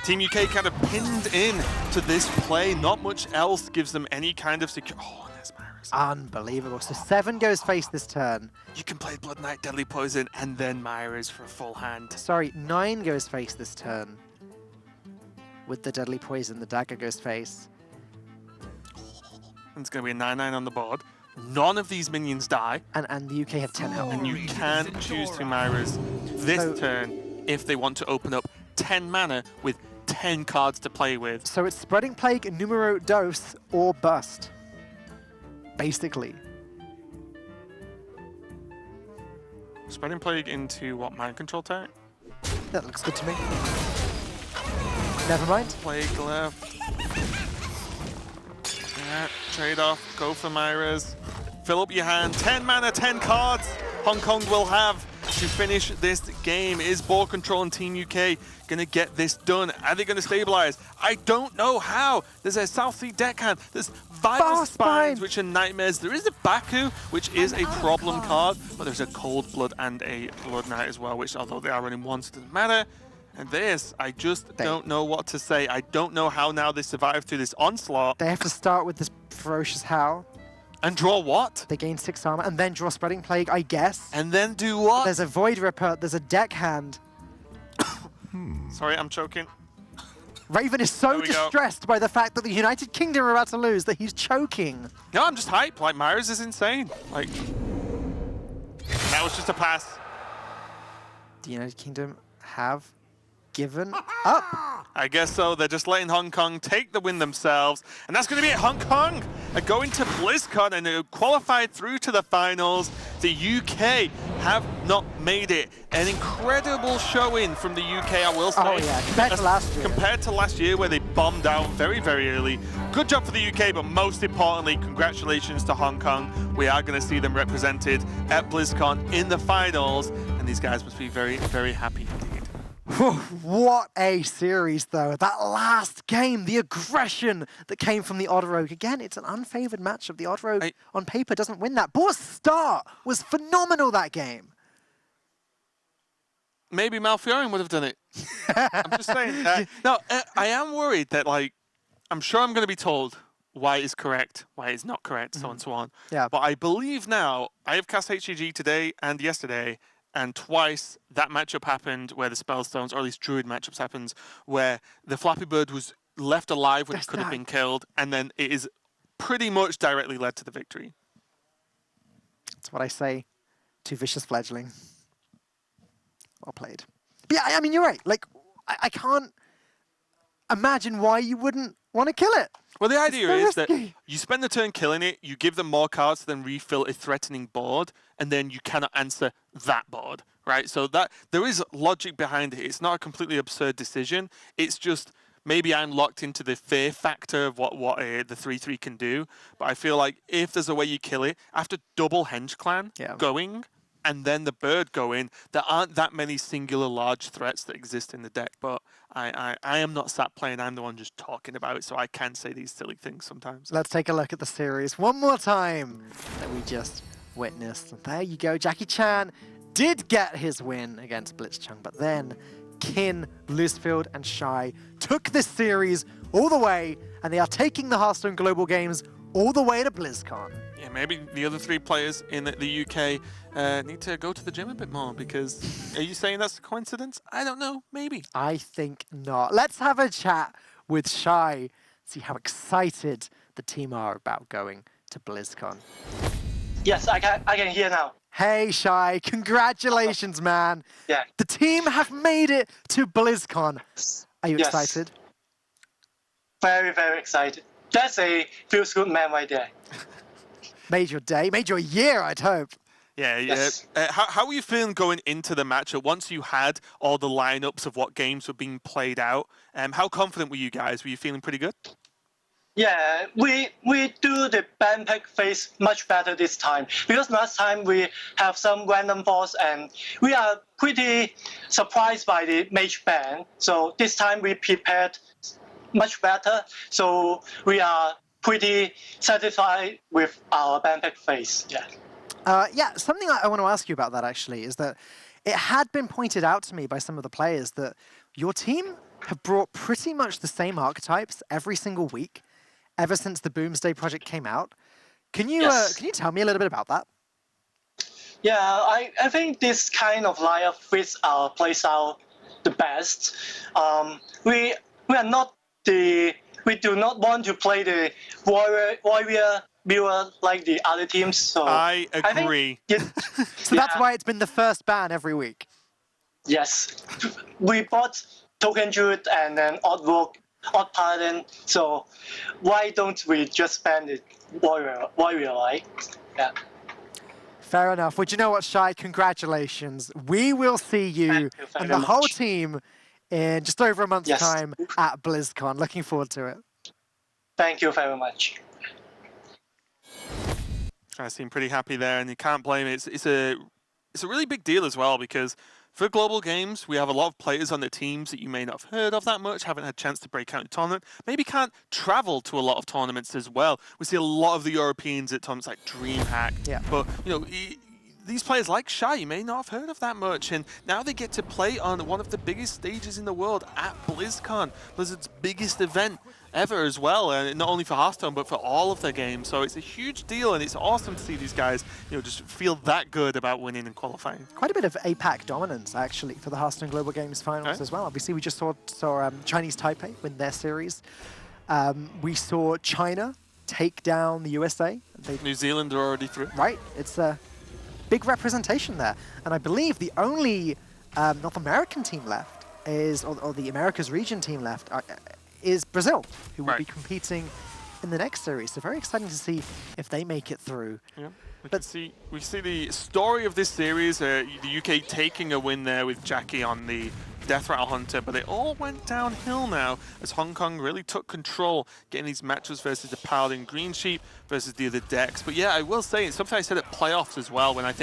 Team UK kind of pinned in to this play. Not much else gives them any kind of secure. Oh, there's Myra's. Unbelievable. So 7 goes face this turn. You can play Blood Knight, Deadly Poison, and then Myra's for a full hand. Sorry, 9 goes face this turn. With the Deadly Poison, the dagger goes face. And it's going to be a 9/9 on the board. None of these minions die. And the UK have 10 health. And you can choose to Myra's this So- turn if they want to open up 10 mana with 10 cards to play with. So it's Spreading Plague, Numero Dos, or Bust. Basically. Spreading Plague into what, Mind Control tag? That looks good to me. Never mind. Plague left. Yeah, trade off, go for Myra's. Fill up your hand, 10 mana, 10 cards. Hong Kong will have to finish this game. Is Ball Control and Team UK gonna get this done? Are they gonna stabilize? I don't know how. There's a South Sea deckhand. There's Vile Spines, which are nightmares. There is a Baku, which is a problem card, but there's a Cold Blood and a Blood Knight as well, which although they are running once, it doesn't matter. And this, I just don't know what to say. I don't know how now they survive through this onslaught. They have to start with this Ferocious Howl. And draw what? They gain 6 armor, and then draw Spreading Plague, I guess. And then do what? There's a Void Ripper, there's a deckhand. Sorry, I'm choking. Raven is so There we go. distressed by the fact that the United Kingdom are about to lose that he's choking. No, I'm just hyped. Like, Myra's is insane. Like, that was just a pass. The United Kingdom have given up. I guess so. They're just letting Hong Kong take the win themselves. And that's going to be it. Hong Kong are going to BlizzCon and qualified through to the finals. The UK have not made it. An incredible showing from the UK, I will say. Oh yeah, compared to last year. Compared to last year where they bombed out very, very early. Good job for the UK, but most importantly, congratulations to Hong Kong. We are going to see them represented at BlizzCon in the finals. And these guys must be very, very happy indeed. What a series, though. That last game, the aggression that came from the Odd Rogue. Again, it's an unfavored matchup. The Odd Rogue, on paper, doesn't win that. Boar's start was phenomenal that game. Maybe Malfurion would have done it. I'm just saying. No, I am worried that, like, I'm sure I'm going to be told why is correct, why is not correct, so on and so on. Yeah. But I believe now, I have cast HCG today and yesterday, and twice that matchup happened where the Spellstones, or at least Druid matchups happens, where the Flappy Bird was left alive when it could have been killed, and then it is pretty much directly led to the victory. That's what I say to Vicious Fledgling. Well played. But yeah, I mean, you're right. Like, I can't imagine why you wouldn't want to kill it. Well, the idea so is that risky. you spend the turn killing it, you give them more cards to then refill a threatening board, and then you cannot answer that board, right? So that there is logic behind it. It's not a completely absurd decision. It's just maybe I'm locked into the fear factor of what the 3/3 can do. But I feel like if there's a way you kill it, after double Henge Clan going, and then the bird going, there aren't that many singular large threats that exist in the deck. But I am not sat playing, I'm the one just talking about it, so I can say these silly things sometimes. Let's take a look at the series one more time that we just witnessed. And there you go. Jackie Chan did get his win against Blitzchung, but then Kin, Loosefield, and Shy took this series all the way, and they are taking the Hearthstone Global Games all the way to BlizzCon. Yeah, maybe the other 3 players in the UK need to go to the gym a bit more, because are you saying that's a coincidence? I don't know, maybe. I think not. Let's have a chat with Shy, see how excited the team are about going to BlizzCon. Yes, I can hear now. Hey Shy, congratulations, man. Yeah. The team have made it to BlizzCon. Are you excited? Very, very excited. That's a feels good man right there. Made your day, made your year, I'd hope. Yeah, Yes. how were you feeling going into the matchup once you had all the lineups of what games were being played out? How confident were you guys? Were you feeling pretty good? Yeah, we do the ban pick phase much better this time because last time we have some random balls and we are pretty surprised by the mage ban. So this time we prepared much better. So we are pretty satisfied with our ban pick phase. Yeah. Yeah, something I want to ask you about that actually is that it had been pointed out to me by some of the players that your team have brought pretty much the same archetypes every single week ever since the Boomsday project came out. Can you tell me a little bit about that? Yeah, I think this kind of lineup fits our playstyle the best. We are not we do not want to play the warrior viewer like the other teams. So I agree. So that's why it's been the first ban every week. Yes, we bought Token Druid and then Odd Rogue, Odd Paladin. So why don't we just ban the warrior right? Yeah. Fair enough. Well, do you know what, Shai? Congratulations. We will see you and the whole team in just over a month's time at BlizzCon. Looking forward to it. Thank you very much. I seem pretty happy there, and you can't blame it. It's a really big deal as well because for global games, we have a lot of players on the teams that you may not have heard of that much, haven't had a chance to break out in tournament, maybe can't travel to a lot of tournaments as well. We see a lot of the Europeans at tournaments like DreamHack, but you know, these players like Shai, you may not have heard of that much, and now they get to play on one of the biggest stages in the world at BlizzCon, Blizzard's biggest event ever as well, and not only for Hearthstone but for all of their games. So it's a huge deal, and it's awesome to see these guys, you know, just feel that good about winning and qualifying. Quite a bit of APAC dominance actually for the Hearthstone Global Games finals as well. Obviously, we just saw Chinese Taipei win their series. We saw China take down the USA. New Zealand are already through. Right, it's a big representation there, and I believe the only North American team left is, or the Americas region team left, is Brazil, who will be competing in the next series. So very exciting to see if they make it through. Yeah, we see the story of this series, the UK taking a win there with Jackie on the Death Rattle Hunter, but it all went downhill now as Hong Kong really took control, getting these matches versus the Paladin Green Sheep versus the other decks. But yeah, I will say, it's something I said at playoffs as well, when I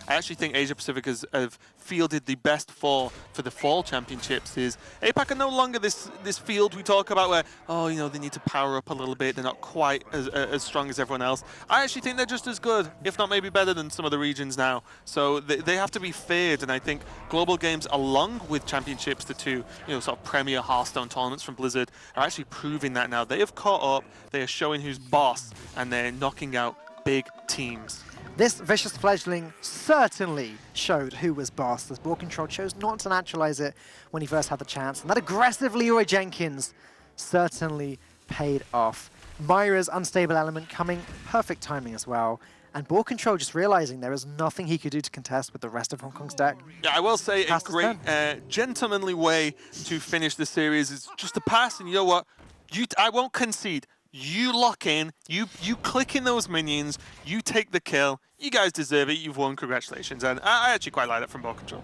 actually think Asia Pacific have fielded the best four for the Fall Championships. Is APAC are no longer this field we talk about where, oh, you know, they need to power up a little bit, they're not quite as strong as everyone else. I actually think they're just as good, if not maybe better than some of the regions now. So they have to be feared, and I think Global Games, along with Championships, the two, you know, sort of premier Hearthstone tournaments from Blizzard, are actually proving that now. They have caught up, they are showing who's boss, and they're knocking out big teams. This Vicious Fledgling certainly showed who was boss, as Ball Control chose not to naturalize it when he first had the chance, and that aggressive Leroy Jenkins certainly paid off. Myra's Unstable Element coming, perfect timing as well, and Ball Control just realizing there is nothing he could do to contest with the rest of Hong Kong's deck. Yeah, I will say a great gentlemanly way to finish the series is just to pass, and you know what? I won't concede. You lock in, you click in those minions, you take the kill, you guys deserve it, you've won, congratulations. And I actually quite like that from Ball Control.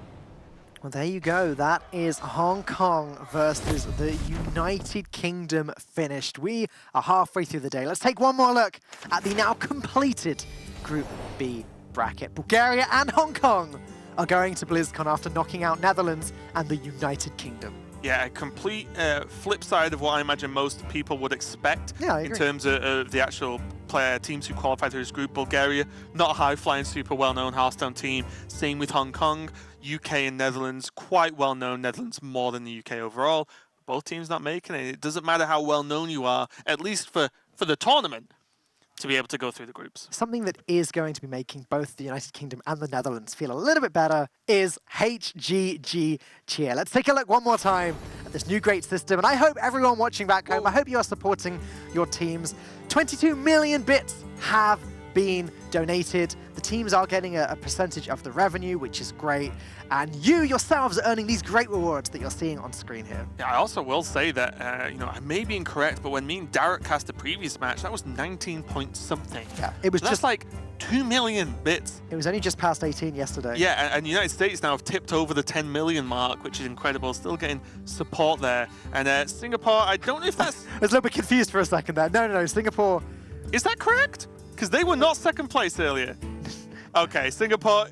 Well, there you go. That is Hong Kong versus the United Kingdom finished. We are halfway through the day. Let's take one more look at the now completed Group B bracket. Bulgaria and Hong Kong are going to BlizzCon after knocking out Netherlands and the United Kingdom. Yeah, a complete flip side of what I imagine most people would expect in terms of the actual teams who qualified through this group. Bulgaria, not a high-flying, super well-known Hearthstone team. Same with Hong Kong. UK and Netherlands, quite well-known. Netherlands more than the UK overall. Both teams not making it. It doesn't matter how well-known you are, at least for the tournament, to be able to go through the groups. Something that is going to be making both the United Kingdom and the Netherlands feel a little bit better is HGG Cheer. Let's take a look one more time at this new great system, and I hope everyone watching back home, I hope you are supporting your teams. 22 million bits have been donated. The teams are getting a percentage of the revenue, which is great. And you yourselves are earning these great rewards that you're seeing on screen here. Yeah, I also will say that, you know, I may be incorrect, but when me and Derek cast the previous match, that was 19 point something. Yeah, it was just like 2 million bits. It was only just past 18 yesterday. Yeah, and United States now have tipped over the 10 million mark, which is incredible. Still getting support there. And Singapore, I don't know if that's... I was a little bit confused for a second there. No, Singapore... Is that correct? Because they were not second place earlier. Okay, Singapore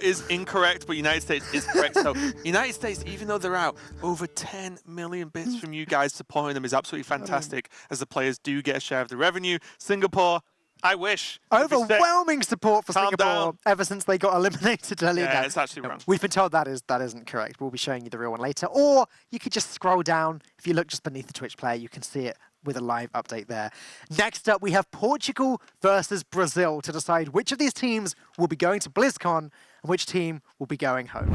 is incorrect, but United States is correct. So United States, even though they're out, over 10 million bits from you guys supporting them is absolutely fantastic, as the players do get a share of the revenue. Singapore, I wish. Overwhelming support for Calm Singapore down. ever since they got eliminated earlier. Yeah, it's actually wrong. We've been told that isn't correct. We'll be showing you the real one later. Or you could just scroll down. If you look just beneath the Twitch player, you can see it with a live update there. Next up, we have Portugal versus Brazil to decide which of these teams will be going to BlizzCon and which team will be going home.